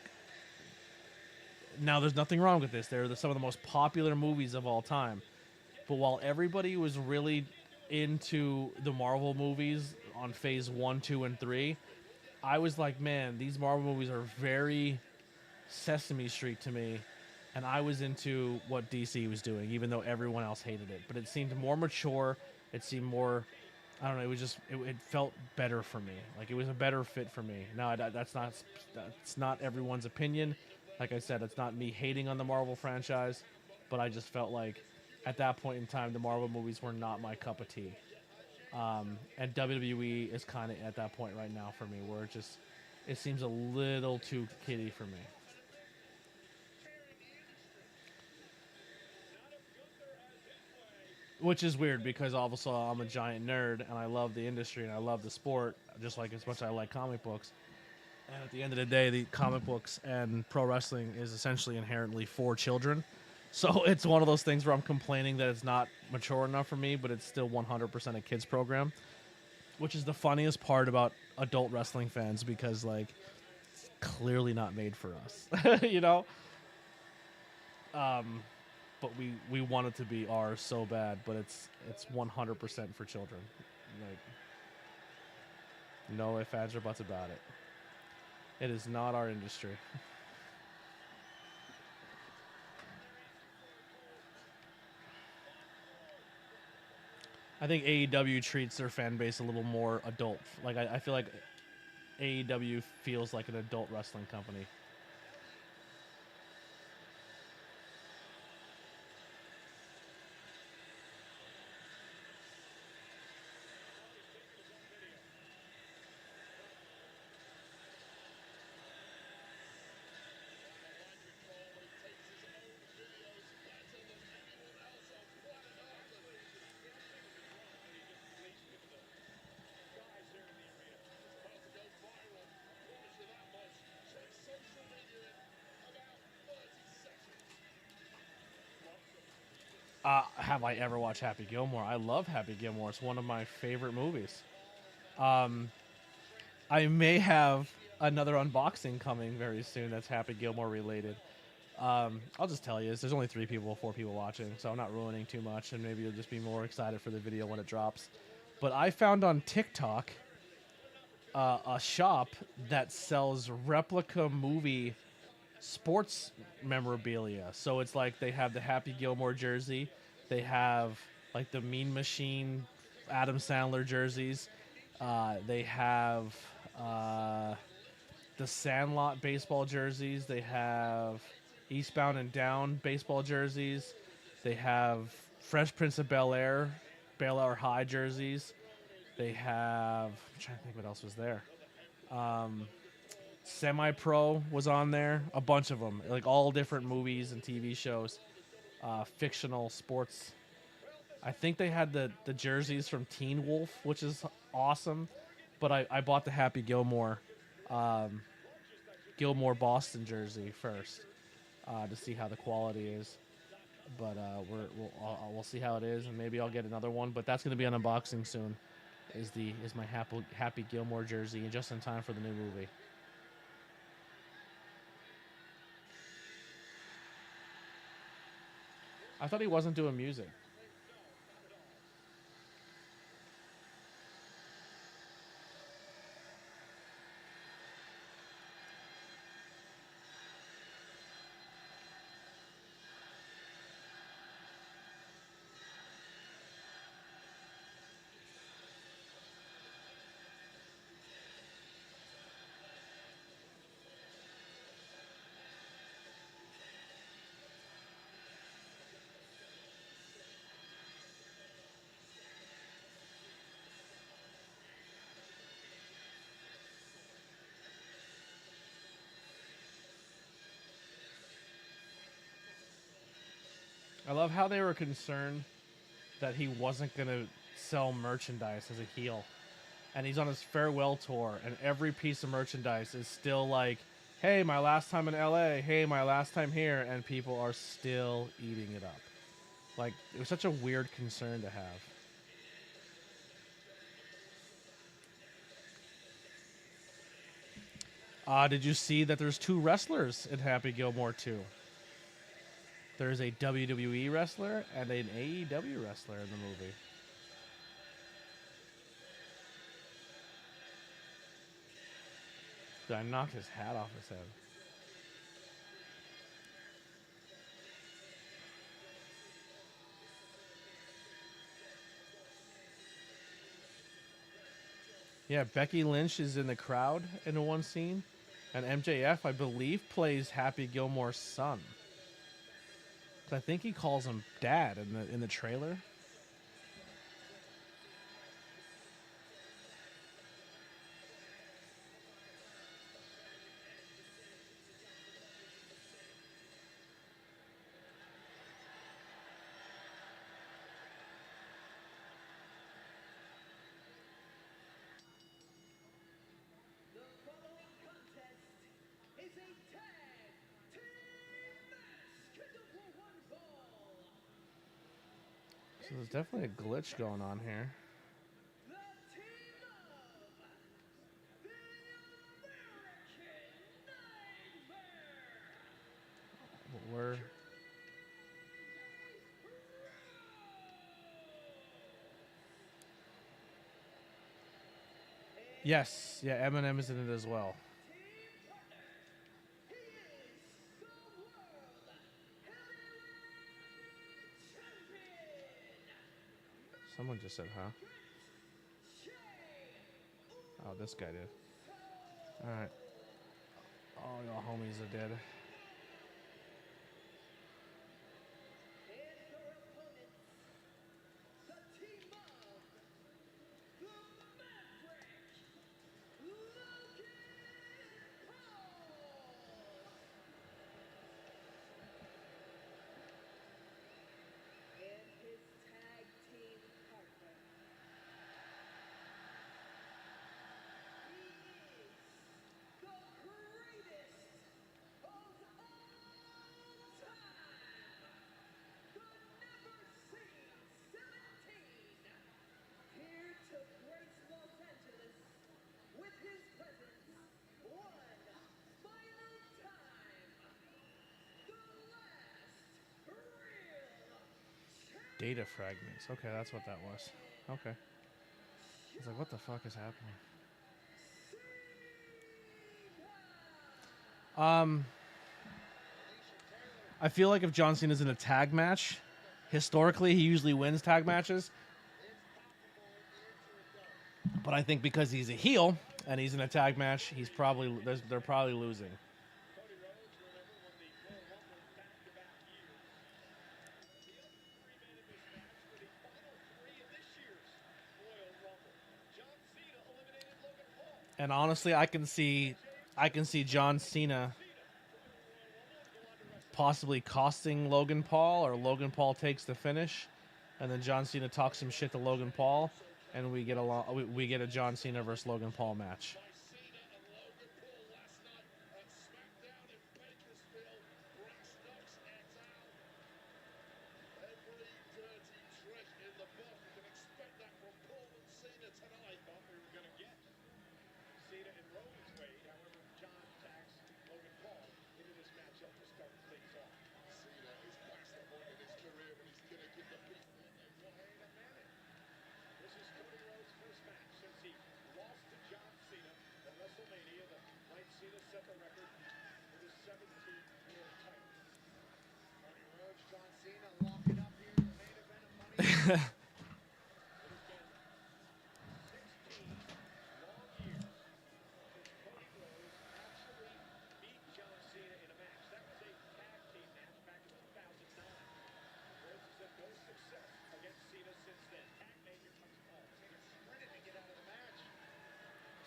now there's nothing wrong with this. They're some of the most popular movies of all time. But while everybody was really into the Marvel movies on phase 1, 2, and 3, I was like, man, these Marvel movies are very Sesame Street to me. And I was into what DC was doing, even though everyone else hated it. But it seemed more mature. It seemed more, I don't know, it felt better for me. Like it was a better fit for me. Now, that's not everyone's opinion. Like I said, it's not me hating on the Marvel franchise. But I just felt like at that point in time, the Marvel movies were not my cup of tea. And WWE is kind of at that point right now for me, where it seems a little too kiddie for me. Which is weird because obviously I'm a giant nerd and I love the industry and I love the sport just like as much as I like comic books. And at the end of the day, the comic books and pro wrestling is essentially inherently for children. So it's one of those things where I'm complaining that it's not mature enough for me, but it's still 100% a kids program, which is the funniest part about adult wrestling fans because like it's clearly not made for us, you know. But we want it to be ours so bad, but it's 100% for children. Like no ifs, ands, or buts about it. It is not our industry. I think AEW treats their fan base a little more adult. Like I feel like AEW feels like an adult wrestling company. Have I ever watched Happy Gilmore? I love Happy Gilmore. It's one of my favorite movies. I may have another unboxing coming very soon that's Happy Gilmore related. I'll just tell you, there's only 4 people watching, so I'm not ruining too much, and maybe you'll just be more excited for the video when it drops. But I found on TikTok a shop that sells replica movie sports memorabilia. So it's like they have the Happy Gilmore jersey, they have like the Mean Machine Adam Sandler jerseys, they have the Sandlot baseball jerseys, they have Eastbound and Down baseball jerseys, they have Fresh Prince of Bel Air High jerseys, they have, I'm trying to think what else was there. Semi-Pro was on there, a bunch of them, like all different movies and TV shows, fictional sports. I think they had the jerseys from Teen Wolf, which is awesome, but I bought the Happy Gilmore Boston jersey first to see how the quality is. But we'll see how it is, and maybe I'll get another one. But that's going to be an unboxing soon. Is my Happy Gilmore jersey, just in time for the new movie. I thought he wasn't doing music. I love how they were concerned that he wasn't going to sell merchandise as a heel. And he's on his farewell tour, and every piece of merchandise is still like, hey, my last time in LA, hey, my last time here, and people are still eating it up. Like, it was such a weird concern to have. Did you see that there's 2 wrestlers in Happy Gilmore 2? There's a WWE wrestler and an AEW wrestler in the movie. Did I knock his hat off his head? Yeah, Becky Lynch is in the crowd in the one scene. And MJF, I believe, plays Happy Gilmore's son. I think he calls him Dad in the trailer. So there's definitely a glitch going on here. We're yes, yeah, Eminem is in it as well. Someone just said, huh? Oh, this guy did. Alright. All y'all homies are dead. Data fragments. Okay, that's what that was. Okay. I was like, what the fuck is happening? I feel like if John Cena's in a tag match, historically he usually wins tag matches. But I think because he's a heel and he's in a tag match, they're probably losing. And honestly, I can see John Cena possibly costing Logan Paul, or Logan Paul takes the finish, and then John Cena talks some shit to Logan Paul, and we get a John Cena versus Logan Paul match.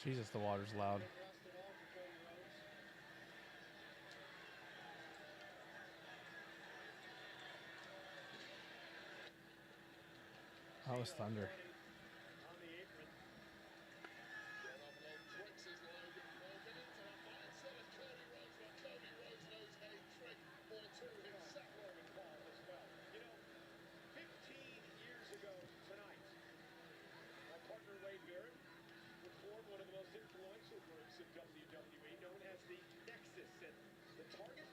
Jesus, the water's loud. That was thunder. One of the most influential groups in WWE, known as the Nexus, and the target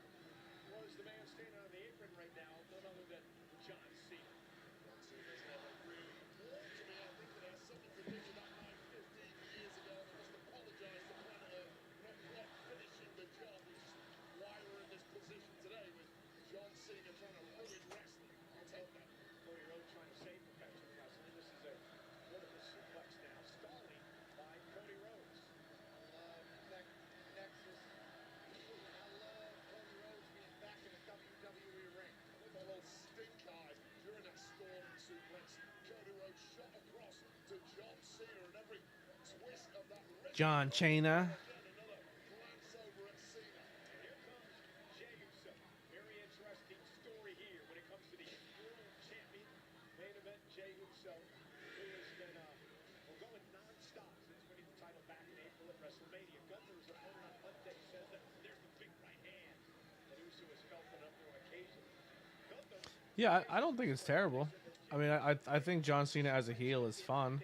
was the man standing on the apron right now, none other than John Cena. John Cena's never really warmed to me. I think it has something to do with that night 15 years ago, and I must apologize to Predator not quite finishing the job, which is why we're in this position today with John Cena trying to ruin wrestling. I'll take that. Cody Rhodes trying to save professional wrestling. This is a vertical suplex now, stalling by Cody Rhodes. I love that Nexus. I love Cody Rhodes being back in a WWE ring. With a little stink eye during that stalling suplex. Cody Rhodes shot across to John Cena, and every twist of that wrist. John Cena. Another glance over at Cena. And here comes Jey Uso. Very interesting story here when it comes to the world champion. Main event, Jey Uso, who has been going non-stop since winning the title back in April at WrestleMania. Gunther's opponent on Monday says that there's the big right hand that Uso has felt on other occasions. Gunther, Yeah, I don't think it's terrible. I mean, I think John Cena as a heel is fun.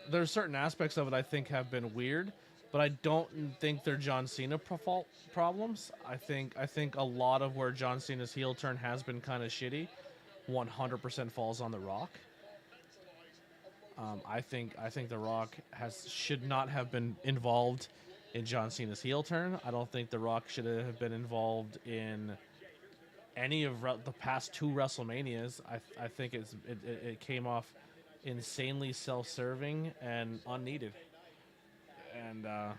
There's certain aspects of it I think have been weird, but I don't think they're John Cena fault problems. I think a lot of where John Cena's heel turn has been kind of shitty, 100% falls on The Rock. I think The Rock should not have been involved in John Cena's heel turn. I don't think The Rock should have been involved in any of the past two WrestleManias. I think it came off insanely self-serving and unneeded. And I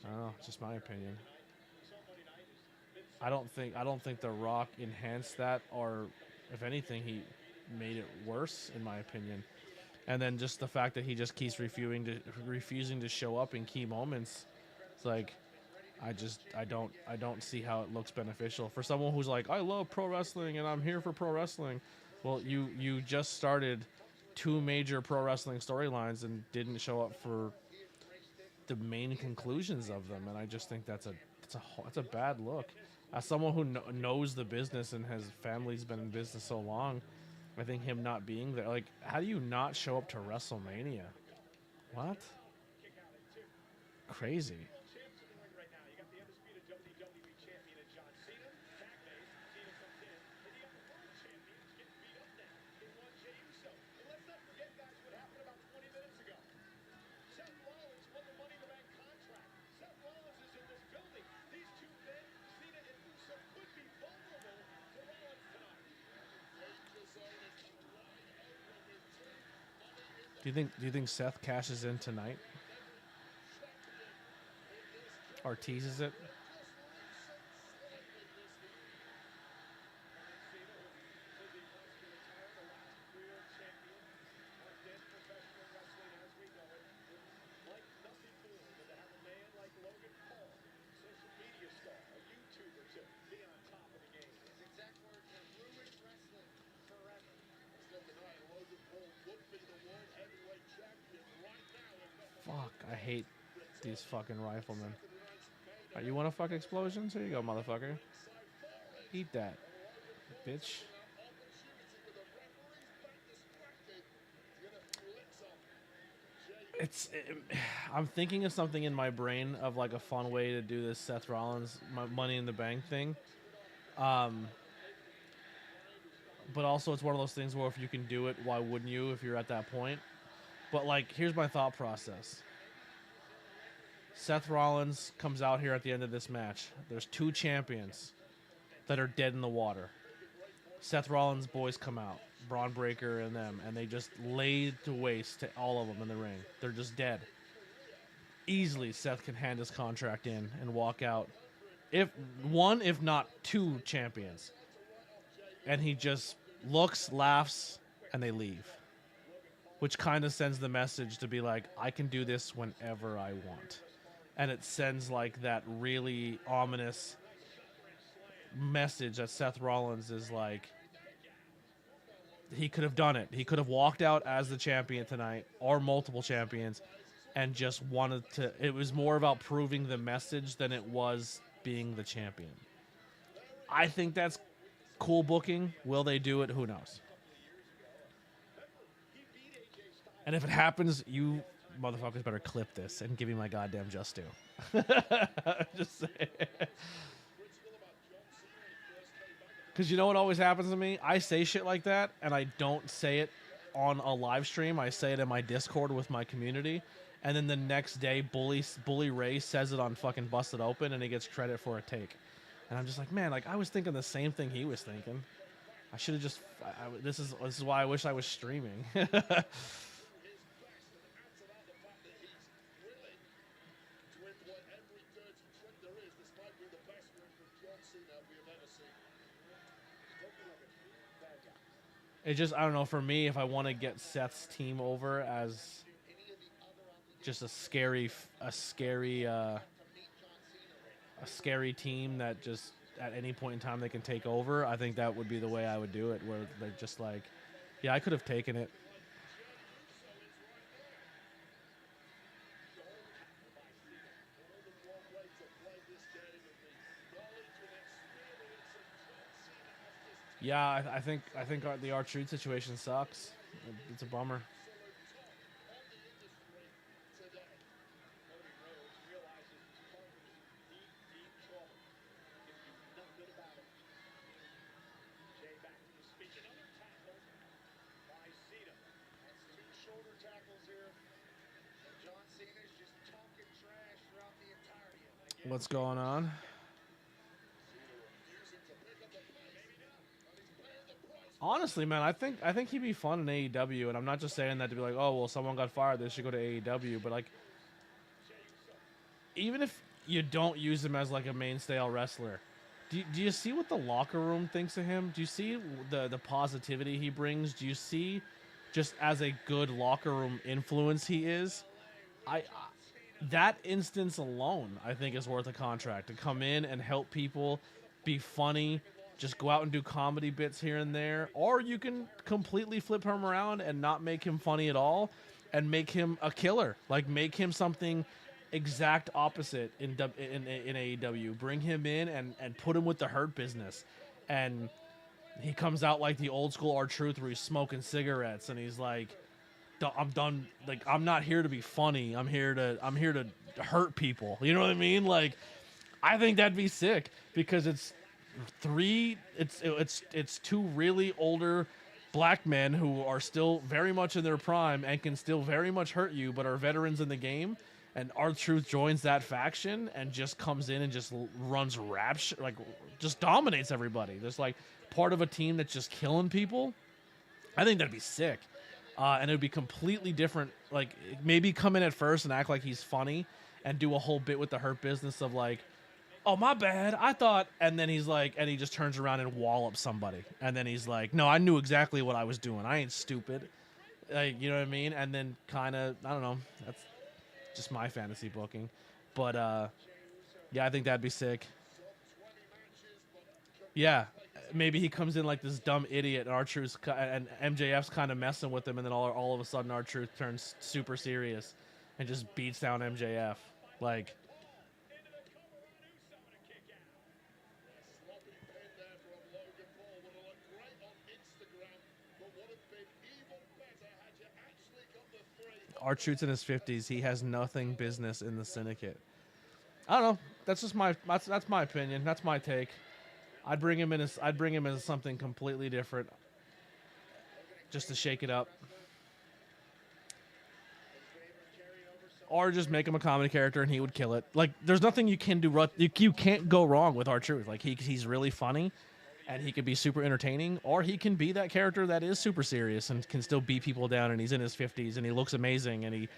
don't know, just my opinion. I don't think The Rock enhanced that, or if anything, he made it worse, in my opinion. And then just the fact that he just keeps refusing to show up in key moments. It's like I don't see how it looks beneficial for someone who's like, I love pro wrestling and I'm here for pro wrestling. Well, you just started two major pro wrestling storylines and didn't show up for the main conclusions of them, and I just think that's a bad look. As someone who knows the business and has family's been in business so long, I think him not being there, like, how do you not show up to WrestleMania? What? Crazy. right now, you got the undisputed WWE champion in John Cena. Tag base, Cena comes in, and you got the world champions getting beat up now in one Jey Uso. And let's not forget, guys, what happened about 20 minutes ago. Seth Rollins won the Money in the Bank contract. Seth Rollins is in this building. These two men, Cena and Uso, could be vulnerable to Rollins tonight. Do you think Seth cashes in tonight? Or teases it? Fuck, I hate these fucking riflemen. Right, you want a fucking explosions? Here you go, motherfucker. Eat that, bitch. I'm thinking of something in my brain of like a fun way to do this Seth Rollins Money in the Bank thing. But also it's one of those things where if you can do it, why wouldn't you if you're at that point? But like, here's my thought process. Seth Rollins comes out here at the end of this match. There's two champions that are dead in the water. Seth Rollins' boys come out, Braun Breaker and them, and they just lay to waste to all of them in the ring. They're just dead. Easily, Seth can hand his contract in and walk out. If not two champions. And he just looks, laughs, and they leave. Which kind of sends the message to be like, I can do this whenever I want. And it sends like that really ominous message that Seth Rollins is like, he could have done it. He could have walked out as the champion tonight, or multiple champions, and just wanted to. It was more about proving the message than it was being the champion. I think that's cool booking. Will they do it? Who knows? And if it happens, you motherfuckers better clip this and give me my goddamn just due. Just saying. Because you know what always happens to me? I say shit like that, and I don't say it on a live stream. I say it in my Discord with my community. And then the next day, Bully Ray says it on fucking Busted Open, and he gets credit for a take. And I'm just like, man, like I was thinking the same thing he was thinking. I should have just. This is why I wish I was streaming. It just, I don't know, for me, if I want to get Seth's team over as just a scary team that just at any point in time they can take over, I think that would be the way I would do it, where they're just like, yeah, I could have taken it. Yeah, I think the R-Truth situation sucks. It's a bummer. What's going on? Honestly, man, I think he'd be fun in AEW, and I'm not just saying that to be like, oh well, someone got fired, they should go to AEW, but like, even if you don't use him as like a mainstay wrestler, do you see what the locker room thinks of him? Do you see the positivity he brings? Do you see just as a good locker room influence he is? That instance alone, I think, is worth a contract to come in and help people, be funny. Just go out and do comedy bits here and there, or you can completely flip him around and not make him funny at all, and make him a killer. Like make him something exact opposite in AEW. Bring him in and put him with the Hurt Business, and he comes out like the old school R-Truth where he's smoking cigarettes and he's like, "I'm done. Like I'm not here to be funny. I'm here to hurt people." You know what I mean? Like, I think that'd be sick because it's two really older black men who are still very much in their prime and can still very much hurt you, but are veterans in the game. And R-Truth joins that faction and just comes in and just runs like just dominates everybody. There's like part of a team that's just killing people. I think that'd be sick. And it would be completely different. Like maybe come in at first and act like he's funny and do a whole bit with the Hurt Business of like, oh, my bad, I thought, and then he's like, and he just turns around and wallops somebody, and then he's like, no, I knew exactly what I was doing, I ain't stupid, like, you know what I mean, and then kind of, I don't know, that's just my fantasy booking, but, yeah, I think that'd be sick. Yeah, maybe he comes in like this dumb idiot, and R-Truth's, and MJF's kind of messing with him, and then all of a sudden R-Truth turns super serious, and just beats down MJF, like, R-Truth's in his 50s. He has nothing business in the syndicate. I don't know. That's just that's my opinion. That's my take. I'd bring him as something completely different, just to shake it up, or just make him a comedy character and he would kill it. Like, there's nothing you can do. You can't go wrong with R-Truth. Like he's really funny, and he could be super entertaining, or he can be that character that is super serious and can still beat people down, and he's in his 50s, and he looks amazing, and he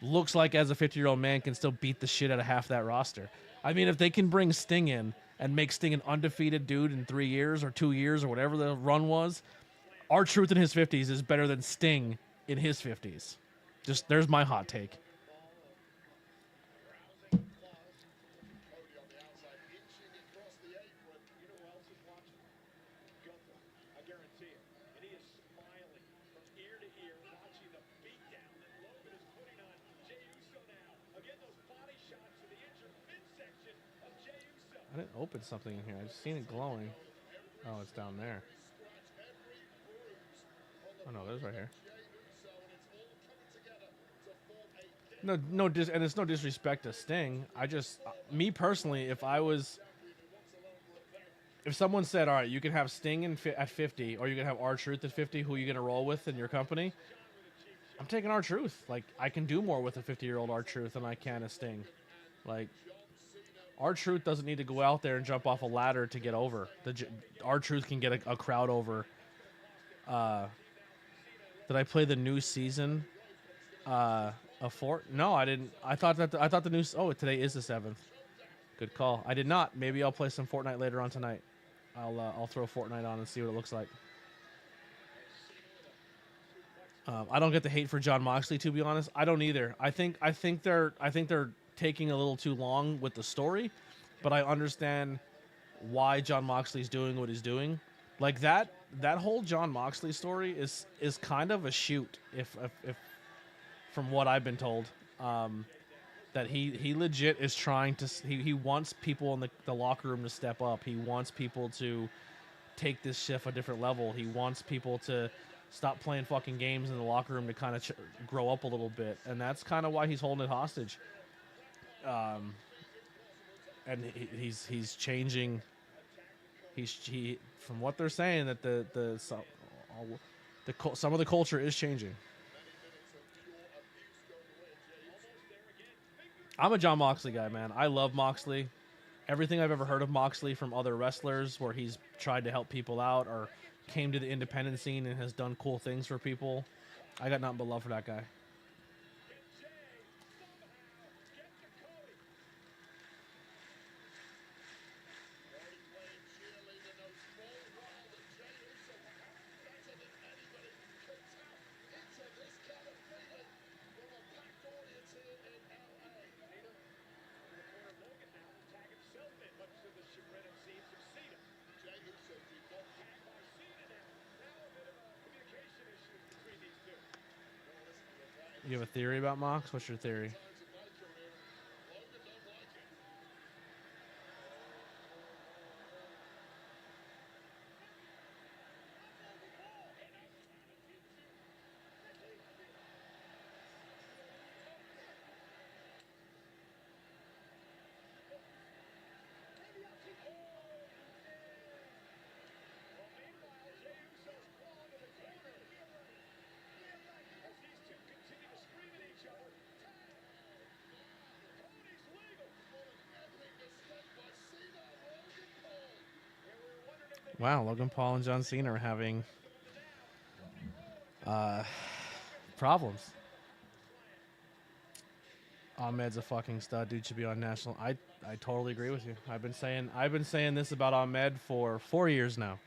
looks like as a 50-year-old man can still beat the shit out of half that roster. I mean, if they can bring Sting in and make Sting an undefeated dude in 3 years or 2 years or whatever the run was, R-Truth in his 50s is better than Sting in his 50s. Just, there's my hot take. I didn't open something in here. I just seen it glowing. Oh, it's down there. Oh no, there's right here. No, and it's no disrespect to Sting. I just, me personally, if someone said, all right, you can have Sting at 50, or you can have R-Truth at 50, who are you gonna roll with in your company? I'm taking R-Truth. Like, I can do more with a 50-year-old R-Truth than I can a Sting. Like, R-Truth doesn't need to go out there and jump off a ladder to get over. R-Truth can get a crowd over. Did I play the new season? Of Fort? No, I didn't. I thought the new. Oh, today is the 7th. Good call. I did not. Maybe I'll play some Fortnite later on tonight. I'll throw Fortnite on and see what it looks like. I don't get the hate for John Moxley, to be honest. I don't either. I think they're taking a little too long with the story, but I understand why John Moxley's doing what he's doing. Like that whole John Moxley story is kind of a shoot, if from what I've been told. That he legit is trying to. He wants people in the locker room to step up. He wants people to take this shift a different level. He wants people to stop playing fucking games in the locker room to kind of grow up a little bit, and that's kind of why he's holding it hostage. And he's changing. He from what they're saying that some of the culture is changing. I'm a John Moxley guy, man. I love Moxley. Everything I've ever heard of Moxley from other wrestlers where he's tried to help people out or came to the independent scene and has done cool things for people, I got nothing but love for that guy. You have a theory about Mox? What's your theory? Wow, Logan Paul and John Cena are having problems. Ahmed's a fucking stud. Dude should be on national. I totally agree with you. I've been saying this about Ahmed for 4 years now.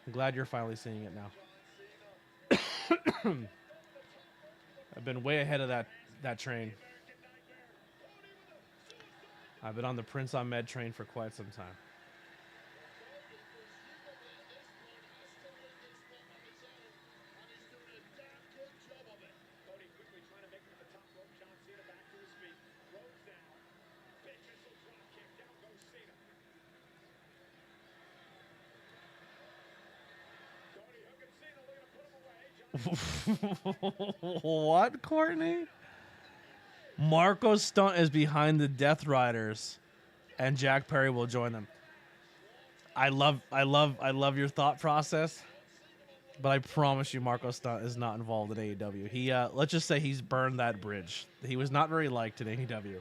I'm glad you're finally seeing it now. I've been way ahead of that train. I've been on the Prince Ahmed train for quite some time. What, Courtney? Marco Stunt is behind the Death Riders, and Jack Perry will join them. I love your thought process, but I promise you, Marco Stunt is not involved in AEW. He let's just say he's burned that bridge. He was not very liked in AEW.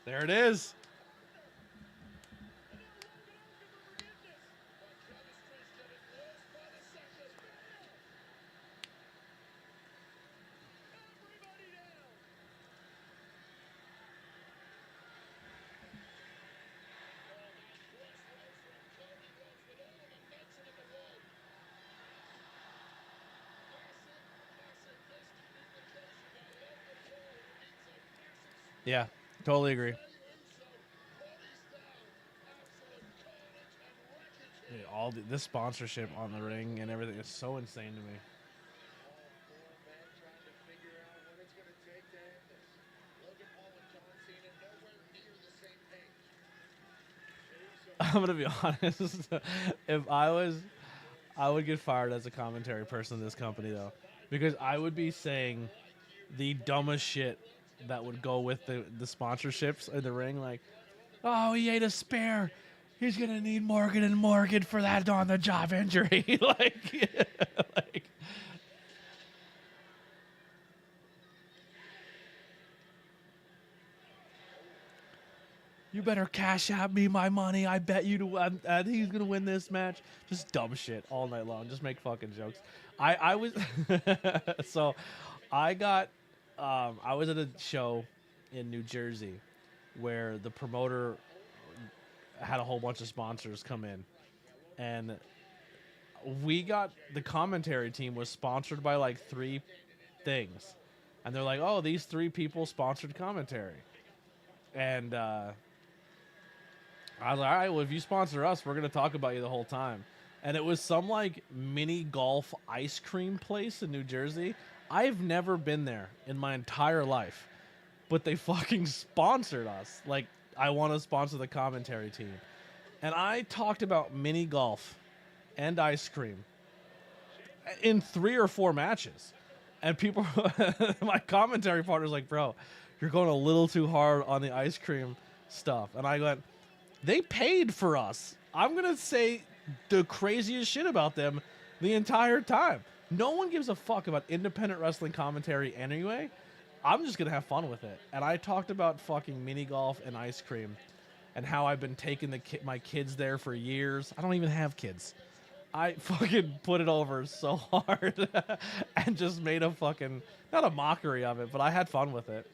There it is. Yeah, totally agree. Yeah, this sponsorship on the ring and everything is so insane to me. Four men trying to figure out what it's going to take to end this. Logan Paul and John Cena nowhere near the same page. I'm gonna be honest. If I would get fired as a commentary person in this company though, because I would be saying the dumbest shit that would go with the sponsorships in the ring, like, oh, he ate a spare. He's gonna need Morgan and Morgan for that on the job injury. like, you better cash out me my money. I bet you to he's gonna win this match. Just dumb shit all night long. Just make fucking jokes. I was so I got I was at a show in New Jersey where the promoter had a whole bunch of sponsors come in, and the commentary team was sponsored by like 3 things, and they're like, oh, these 3 people sponsored commentary, and I was like, all right, well, if you sponsor us, we're going to talk about you the whole time. And it was some like mini golf ice cream place in New Jersey. I've never been there in my entire life, but they fucking sponsored us. Like, I want to sponsor the commentary team. And I talked about mini golf and ice cream in 3 or 4 matches. And people, my commentary partner's like, bro, you're going a little too hard on the ice cream stuff. And I went, they paid for us. I'm going to say the craziest shit about them the entire time. No one gives a fuck about independent wrestling commentary anyway. I'm just going to have fun with it. And I talked about fucking mini golf and ice cream and how I've been taking my kids there for years. I don't even have kids. I fucking put it over so hard and just made a fucking, not a mockery of it, but I had fun with it.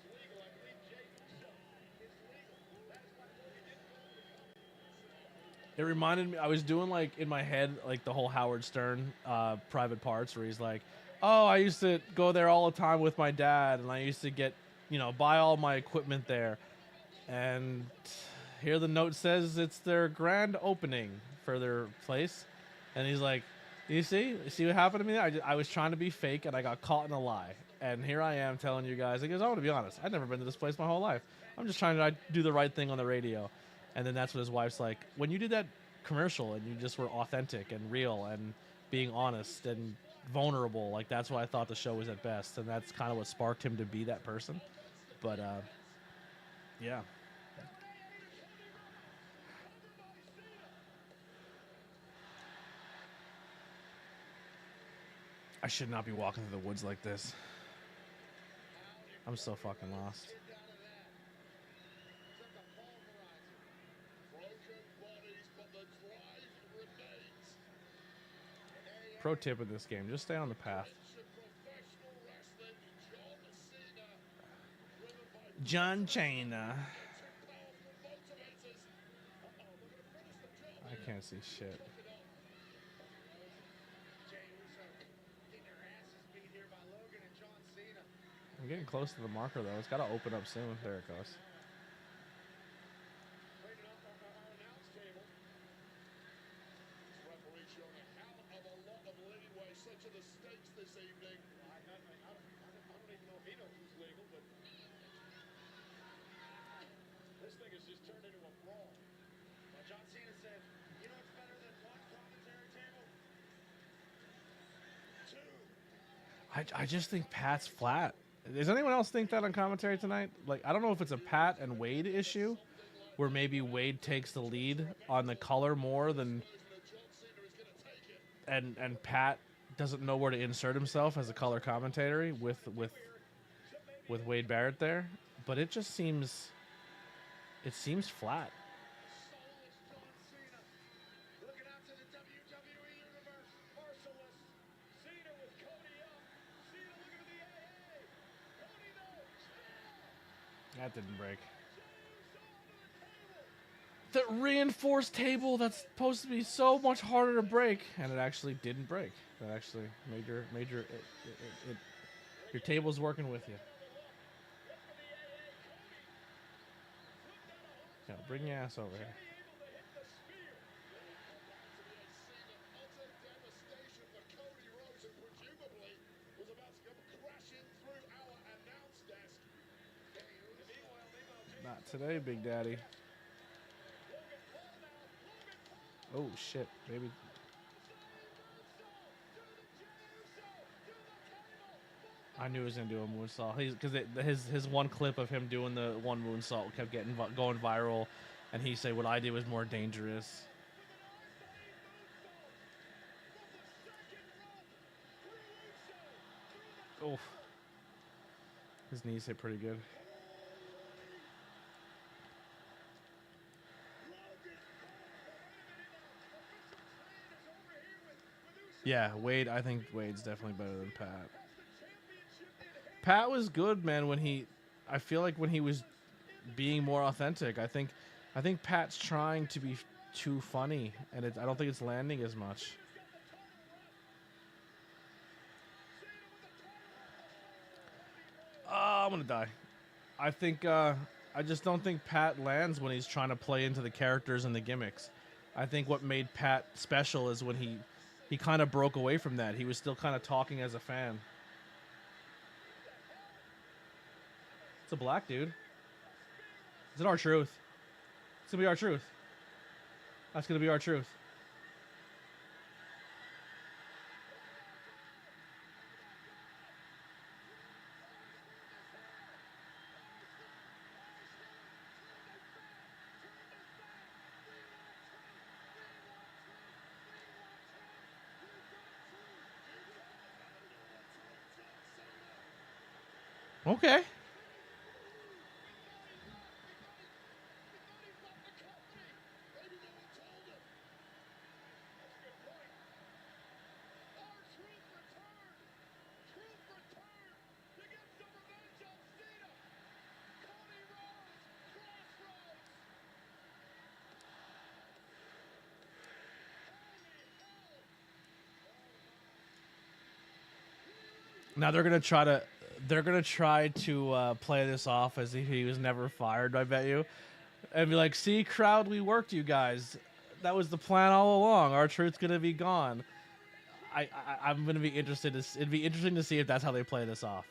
It reminded me, I was doing like in my head, like the whole Howard Stern private parts where he's like, oh, I used to go there all the time with my dad and I used to get, buy all my equipment there. And here the note says it's their grand opening for their place. And he's like, you see what happened to me? I was trying to be fake and I got caught in a lie. And here I am telling you guys, he goes, I want to be honest. I've never been to this place my whole life. I'm just trying to do the right thing on the radio. And then that's what his wife's like, when you did that commercial and you just were authentic and real and being honest and vulnerable, like that's what I thought the show was at best. And that's kind of what sparked him to be that person. But, yeah. I should not be walking through the woods like this. I'm so fucking lost. Pro tip of this game, just stay on the path. John Cena. I can't see shit. I'm getting close to the marker though. It's got to open up soon. There it goes. I just think Pat's flat. Does anyone else think that on commentary tonight? Like, I don't know if it's a Pat and Wade issue, where maybe Wade takes the lead on the color more than, and Pat doesn't know where to insert himself as a color commentator with Wade Barrett there. But it just seems flat. That didn't break. The reinforced table that's supposed to be so much harder to break, and it actually didn't break. That actually made your table's working with you. Yeah, bring your ass over here. Not today, Big Daddy. Oh shit, baby. I knew he was gonna do a moonsault. Because his one clip of him doing the one moonsault kept going viral, and he said what I did was more dangerous. Oh, his knees hit pretty good. Yeah, Wade. I think Wade's definitely better than Pat. Pat was good, man. I feel like when he was being more authentic. I think Pat's trying to be too funny, and I don't think it's landing as much. I'm gonna die. I think I just don't think Pat lands when he's trying to play into the characters and the gimmicks. I think what made Pat special is when he kind of broke away from that. He was still kind of talking as a fan. It's a black dude. Is it R-Truth? It's gonna be R-Truth. That's gonna be R-Truth. Okay. Now they're gonna try to play this off as if he was never fired. I bet you, and be like, "See, crowd, we worked you guys. That was the plan all along. R-Truth's gonna be gone." I'm gonna be interested. It'd be interesting to see if that's how they play this off.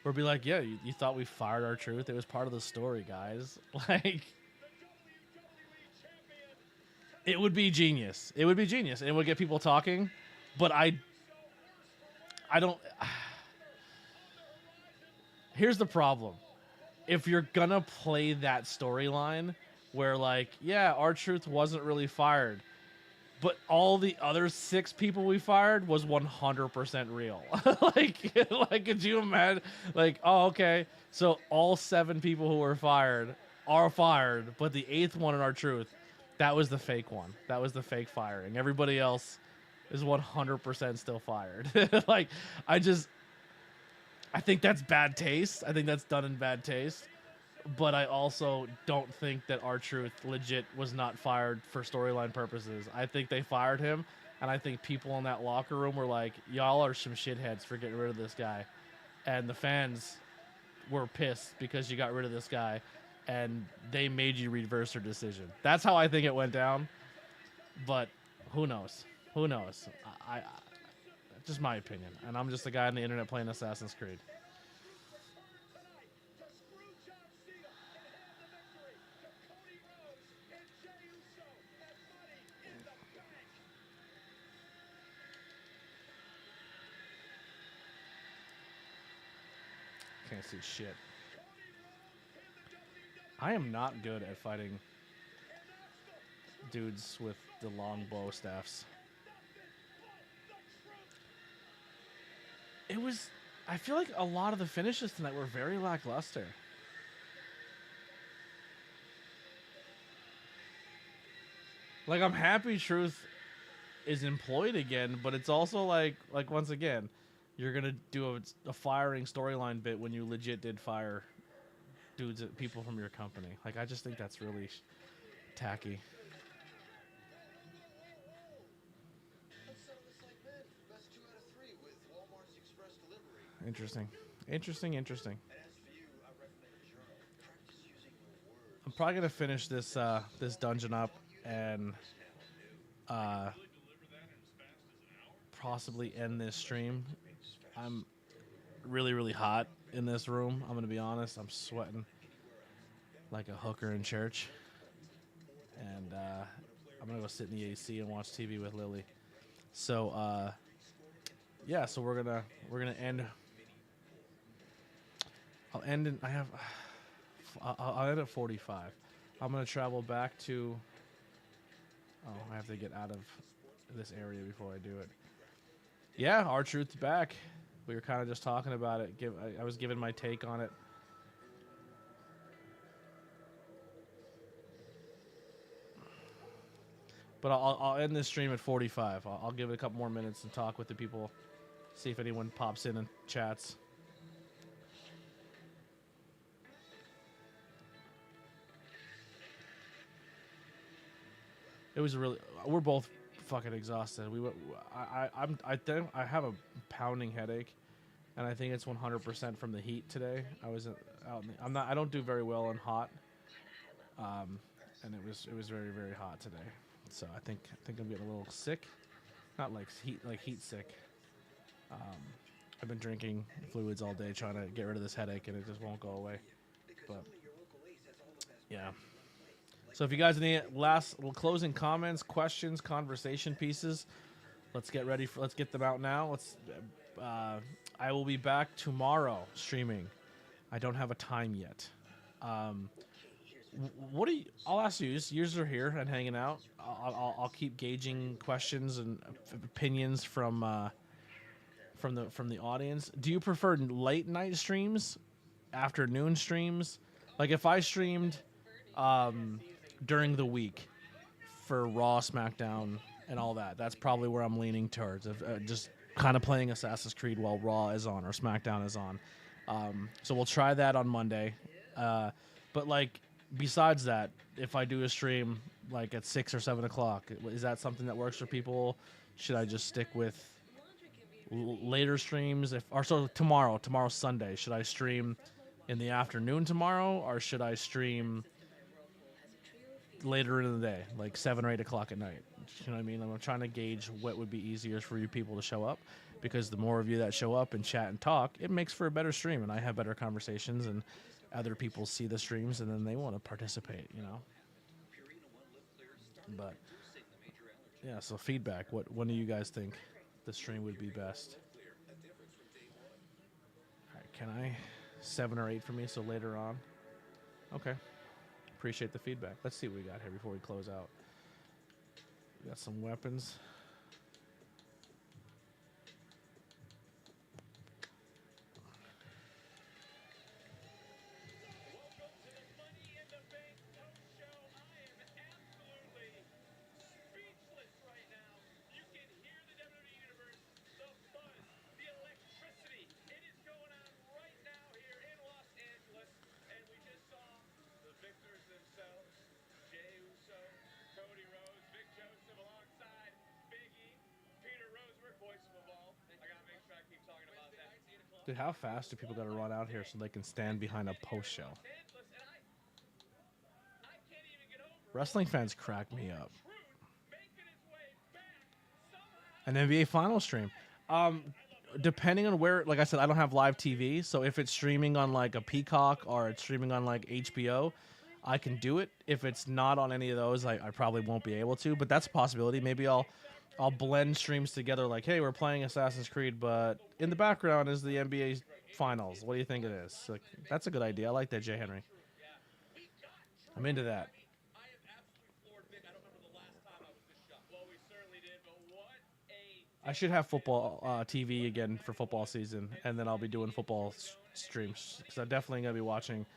Or be like, "Yeah, you thought we fired R-Truth? It was part of the story, guys." Like, it would be genius. It would be genius. It would get people talking. But I don't. Here's the problem. If you're gonna play that storyline where, like, yeah, R-Truth wasn't really fired, but all the other 6 people we fired was 100% real. like, could you imagine? Like, oh, okay, so all 7 people who were fired are fired, but the 8th one in R-Truth, that was the fake one. That was the fake firing. Everybody else is 100% still fired. Like, I think that's bad taste. I think that's done in bad taste. But I also don't think that R-Truth legit was not fired for storyline purposes. I think they fired him, and I think people in that locker room were like, y'all are some shitheads for getting rid of this guy. And the fans were pissed because you got rid of this guy, and they made you reverse your decision. That's how I think it went down. But who knows? Who knows? I just my opinion. And I'm just a guy on the internet playing Assassin's Creed. Can't see shit. I am not good at fighting dudes with the long bow staffs. I feel like a lot of the finishes tonight were very lackluster. Like, I'm happy Truth is employed again, but it's also like once again, you're gonna do a firing storyline bit when you legit did fire people from your company. Like, I just think that's really tacky. Interesting. I'm probably gonna finish this this dungeon up and possibly end this stream. I'm really hot in this room. I'm gonna be honest. I'm sweating. like a hooker in church, and I'm gonna go sit in the AC and watch TV with Lily. So yeah, so we're gonna end. I'll end in. I have. I'll end at 45. I'm gonna travel back to. Oh, I have to get out of this area before I do it. Yeah, R-Truth's back. We were kind of just talking about it. I was giving my take on it. But I'll end this stream at 45. I'll give it a couple more minutes and talk with the people. See if anyone pops in and chats. It was really. We're both fucking exhausted. I think I have a pounding headache, and I think it's 100% from the heat today. I was out. I don't do very well in hot. And it was very very hot today. So I think I'm getting a little sick. Not like heat sick. I've been drinking fluids all day trying to get rid of this headache, and it just won't go away. But yeah. So if you guys have any last closing comments, questions, conversation pieces, let's get ready. Let's get them out now. I will be back tomorrow streaming. I don't have a time yet. What do you? I'll ask you. Just yours are here and hanging out. I'll keep gauging questions and opinions from the audience. Do you prefer late night streams, afternoon streams? Like if I streamed during the week for Raw, SmackDown, and all that, that's probably where I'm leaning towards. Of just kind of playing Assassin's Creed while Raw is on or SmackDown is on. So we'll try that on Monday. But like besides that, if I do a stream like at 6 or 7 o'clock, is that something that works for people? Should I just stick with later streams? Tomorrow's Sunday. Should I stream in the afternoon tomorrow, or should I stream later in the day, like 7 or 8 o'clock at night? You know what I mean? I'm trying to gauge what would be easier for you people to show up, because the more of you that show up and chat and talk, it makes for a better stream, and I have better conversations, and other people see the streams, and then they want to participate, you know? But, yeah, so feedback. When do you guys think the stream would be best? All right, can I 7 or 8 for me, so later on? Okay. Appreciate the feedback. Let's see what we got here before we close out. We got some weapons. Dude, how fast do people got to run out here so they can stand behind a post show? Wrestling fans crack me up. An NBA final stream. Depending on where, like I said, I don't have live TV, so if it's streaming on like a Peacock or it's streaming on like HBO, I can do it. If it's not on any of those, I probably won't be able to, but that's a possibility. Maybe I'll blend streams together, like, hey, we're playing Assassin's Creed, but in the background is the NBA Finals. What do you think it is? Like, that's a good idea. I like that, Jay Henry. I'm into that. I should have football TV again for football season, and then I'll be doing football streams, because I'm definitely going to be watching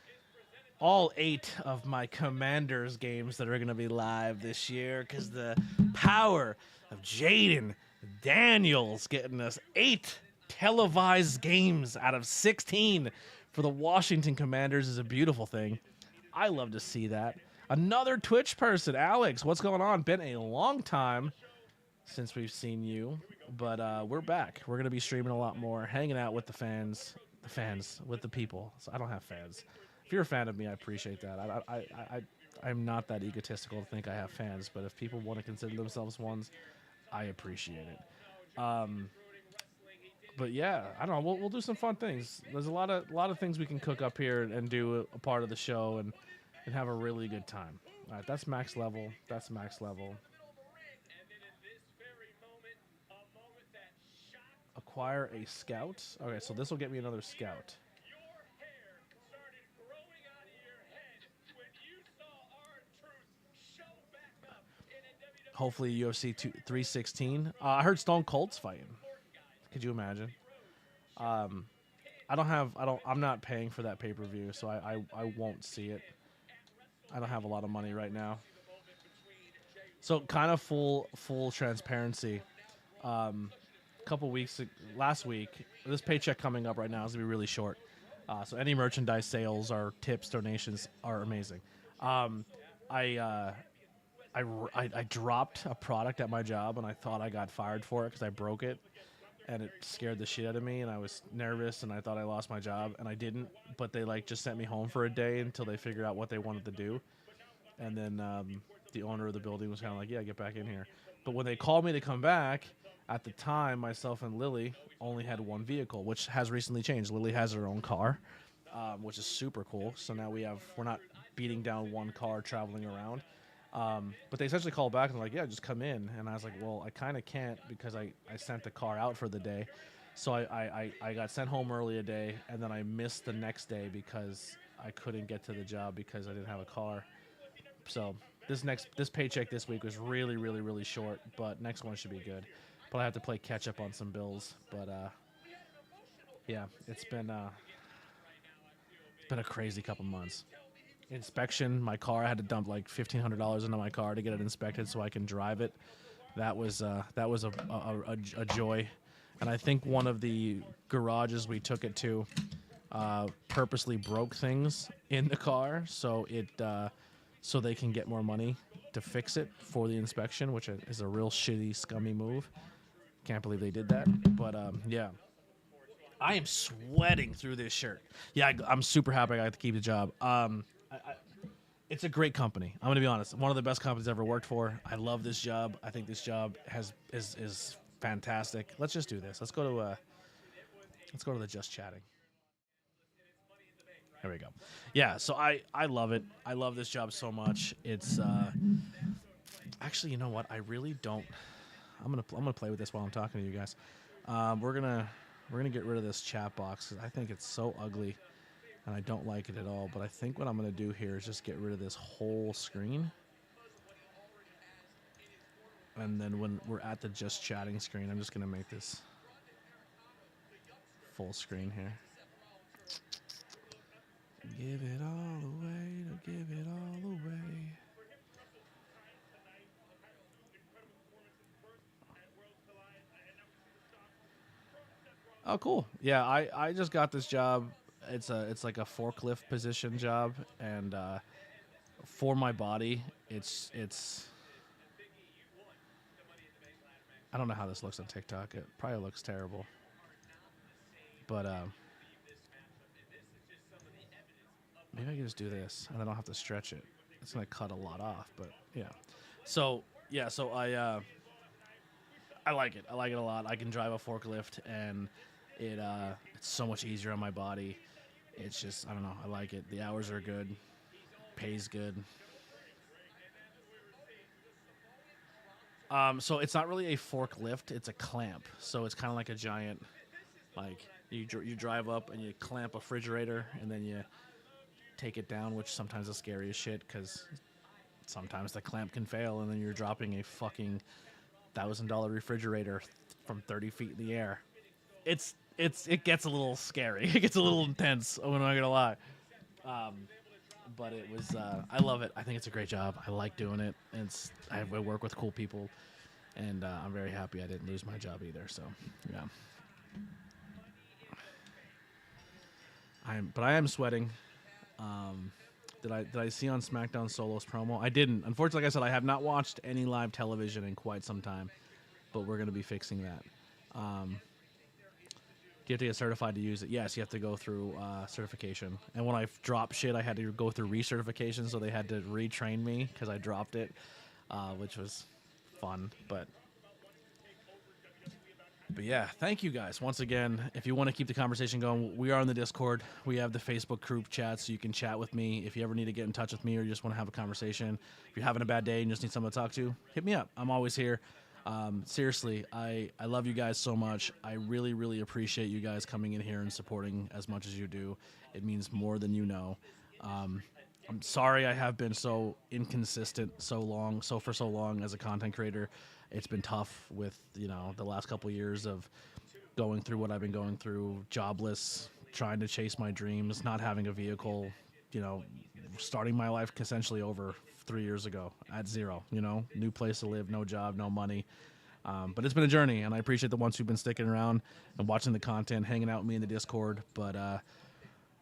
all 8 of my Commanders games that are going to be live this year, because the power of Jaden Daniels getting us 8 televised games out of 16 for the Washington Commanders is a beautiful thing. I love to see that. Another Twitch person, Alex. What's going on? Been a long time since we've seen you, but we're back. We're going to be streaming a lot more, hanging out with the fans, with the people. So I don't have fans. If you're a fan of me, I appreciate that. I'm not that egotistical to think I have fans, but if people want to consider themselves ones, I appreciate it. But yeah, I don't know. We'll do some fun things. There's a lot of things we can cook up here and do a part of the show, and and have a really good time. All right, that's max level. That's max level. Acquire a scout. Okay, so this will get me another scout. Hopefully UFC 316. I heard Stone Cold's fighting. Could you imagine? I'm not paying for that pay-per-view, so I won't see it. I don't have a lot of money right now. So kind of full transparency. Last week, this paycheck coming up right now is gonna be really short. So any merchandise sales or tips, donations are amazing. I, uh, I dropped a product at my job and I thought I got fired for it because I broke it, and it scared the shit out of me, and I was nervous and I thought I lost my job, and I didn't. But they like just sent me home for a day until they figured out what they wanted to do, and then the owner of the building was kind of like, "Yeah, get back in here." But when they called me to come back, at the time, myself and Lily only had one vehicle, which has recently changed. Lily has her own car, which is super cool. So now we're not beating down one car traveling around. But they essentially called back and like, yeah, just come in. And I was like, well, I kind of can't because I sent the car out for the day. So I got sent home early a day, and then I missed the next day because I couldn't get to the job because I didn't have a car. So this paycheck this week was really, really, really short, but next one should be good. But I have to play catch up on some bills. But yeah, it's been a crazy couple months. Inspection, my car, I had to dump like $1,500 into my car to get it inspected so I can drive it. That was a joy. And I think one of the garages we took it to purposely broke things in the car so so they can get more money to fix it for the inspection, which is a real shitty, scummy move. Can't believe they did that. But yeah. I am sweating through this shirt. Yeah, I'm super happy I got to keep the job. It's a great company. I'm gonna be honest. One of the best companies I've ever worked for. I love this job. I think this job is fantastic. Let's just do this. Let's go to the just chatting. There we go. Yeah. So I love it. I love this job so much. It's actually, you know what? I really don't. I'm gonna play with this while I'm talking to you guys. We're gonna get rid of this chat box because I think it's so ugly. And I don't like it at all, but I think what I'm going to do here is just get rid of this whole screen. And then when we're at the just chatting screen, I'm just going to make this full screen here. Give it all away, to give it all away. Oh, cool. Yeah, I just got this job. It's like a forklift position job, and for my body, it's I don't know how this looks on TikTok. It probably looks terrible, but maybe I can just do this, and I don't have to stretch it. It's gonna cut a lot off, but yeah. So I like it. I like it a lot. I can drive a forklift, and it's so much easier on my body. It's just, I don't know, I like it. The hours are good, pays good. So it's not really a forklift; it's a clamp. So it's kind of like a giant, like you drive up and you clamp a refrigerator, and then you take it down, which sometimes is scary as shit because sometimes the clamp can fail, and then you're dropping a fucking $1,000 refrigerator from 30 feet in the air. It gets a little scary. It gets a little intense. I'm not gonna lie. But it was. I love it. I think it's a great job. I like doing it. I work with cool people, and I'm very happy I didn't lose my job either. So, yeah. I am sweating. Did I see on SmackDown Solo's promo? I didn't. Unfortunately, like I said, I have not watched any live television in quite some time, but we're gonna be fixing that. Do you have to get certified to use it? Yes, you have to go through certification. And when I dropped shit, I had to go through recertification, so they had to retrain me because I dropped it, which was fun. But But yeah, thank you guys once again. If you want to keep the conversation going, we are on the Discord. We have the Facebook group chat, so you can chat with me. If you ever need to get in touch with me or you just want to have a conversation, if you're having a bad day and just need someone to talk to, hit me up. I'm always here. Seriously, I love you guys so much. I really, really appreciate you guys coming in here and supporting as much as you do. It means more than you know. I'm sorry I have been so inconsistent for so long as a content creator. It's been tough with, the last couple of years of going through what I've been going through, jobless, trying to chase my dreams, not having a vehicle, starting my life essentially over 3 years ago at zero, new place to live, no job, no money. But it's been a journey, and I appreciate the ones who've been sticking around and watching the content, hanging out with me in the Discord. But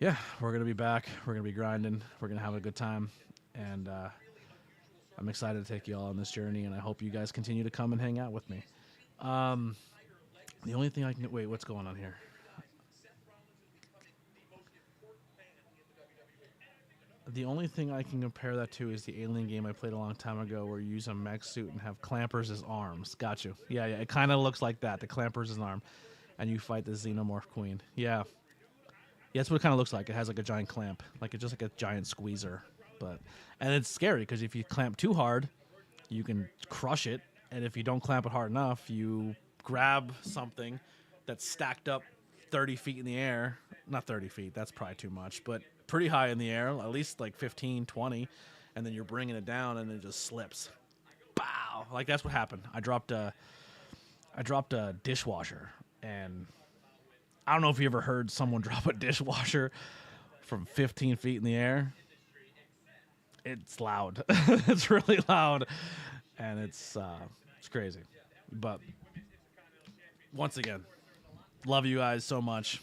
yeah, we're going to be back. We're going to be grinding. We're going to have a good time. And I'm excited to take you all on this journey, and I hope you guys continue to come and hang out with me. The only thing I can... Wait, what's going on here? The only thing I can compare that to is the Alien game I played a long time ago where you use a mech suit and have clampers as arms. Got you. Yeah, it kind of looks like that. The clampers as an arm. And you fight the Xenomorph Queen. Yeah. Yeah, that's what it kind of looks like. It has like a giant clamp. It's just like a giant squeezer. And it's scary because if you clamp too hard, you can crush it. And if you don't clamp it hard enough, you grab something that's stacked up 30 feet in the air. Not 30 feet, that's probably too much, but pretty high in the air, at least like 15, 20, and then you're bringing it down and it just slips. Bow! That's what happened. I dropped a dishwasher, and I don't know if you ever heard someone drop a dishwasher from 15 feet in the air. It's loud. It's really loud, and it's crazy. But once again, love you guys so much.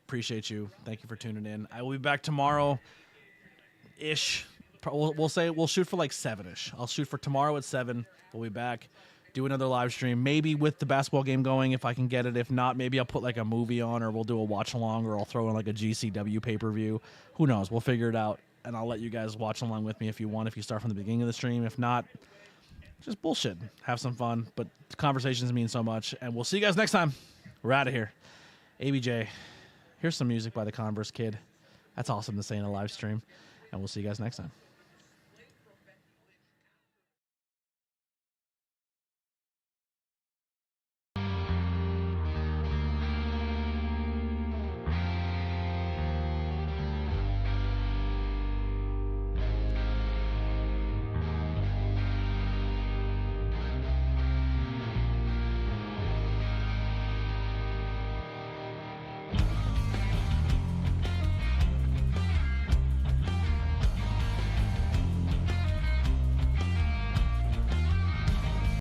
Appreciate you. Thank you for tuning in. I will be back tomorrow-ish. We'll shoot for like 7-ish. I'll shoot for tomorrow at 7. We'll be back. Do another live stream, maybe with the basketball game going if I can get it. If not, maybe I'll put like a movie on, or we'll do a watch along, or I'll throw in like a GCW pay-per-view. Who knows? We'll figure it out, and I'll let you guys watch along with me if you want, if you start from the beginning of the stream. If not, just bullshit. Have some fun. But conversations mean so much, and we'll see you guys next time. We're out of here. ABJ. Here's some music by the Converse Kid. That's awesome to say in a live stream. And we'll see you guys next time.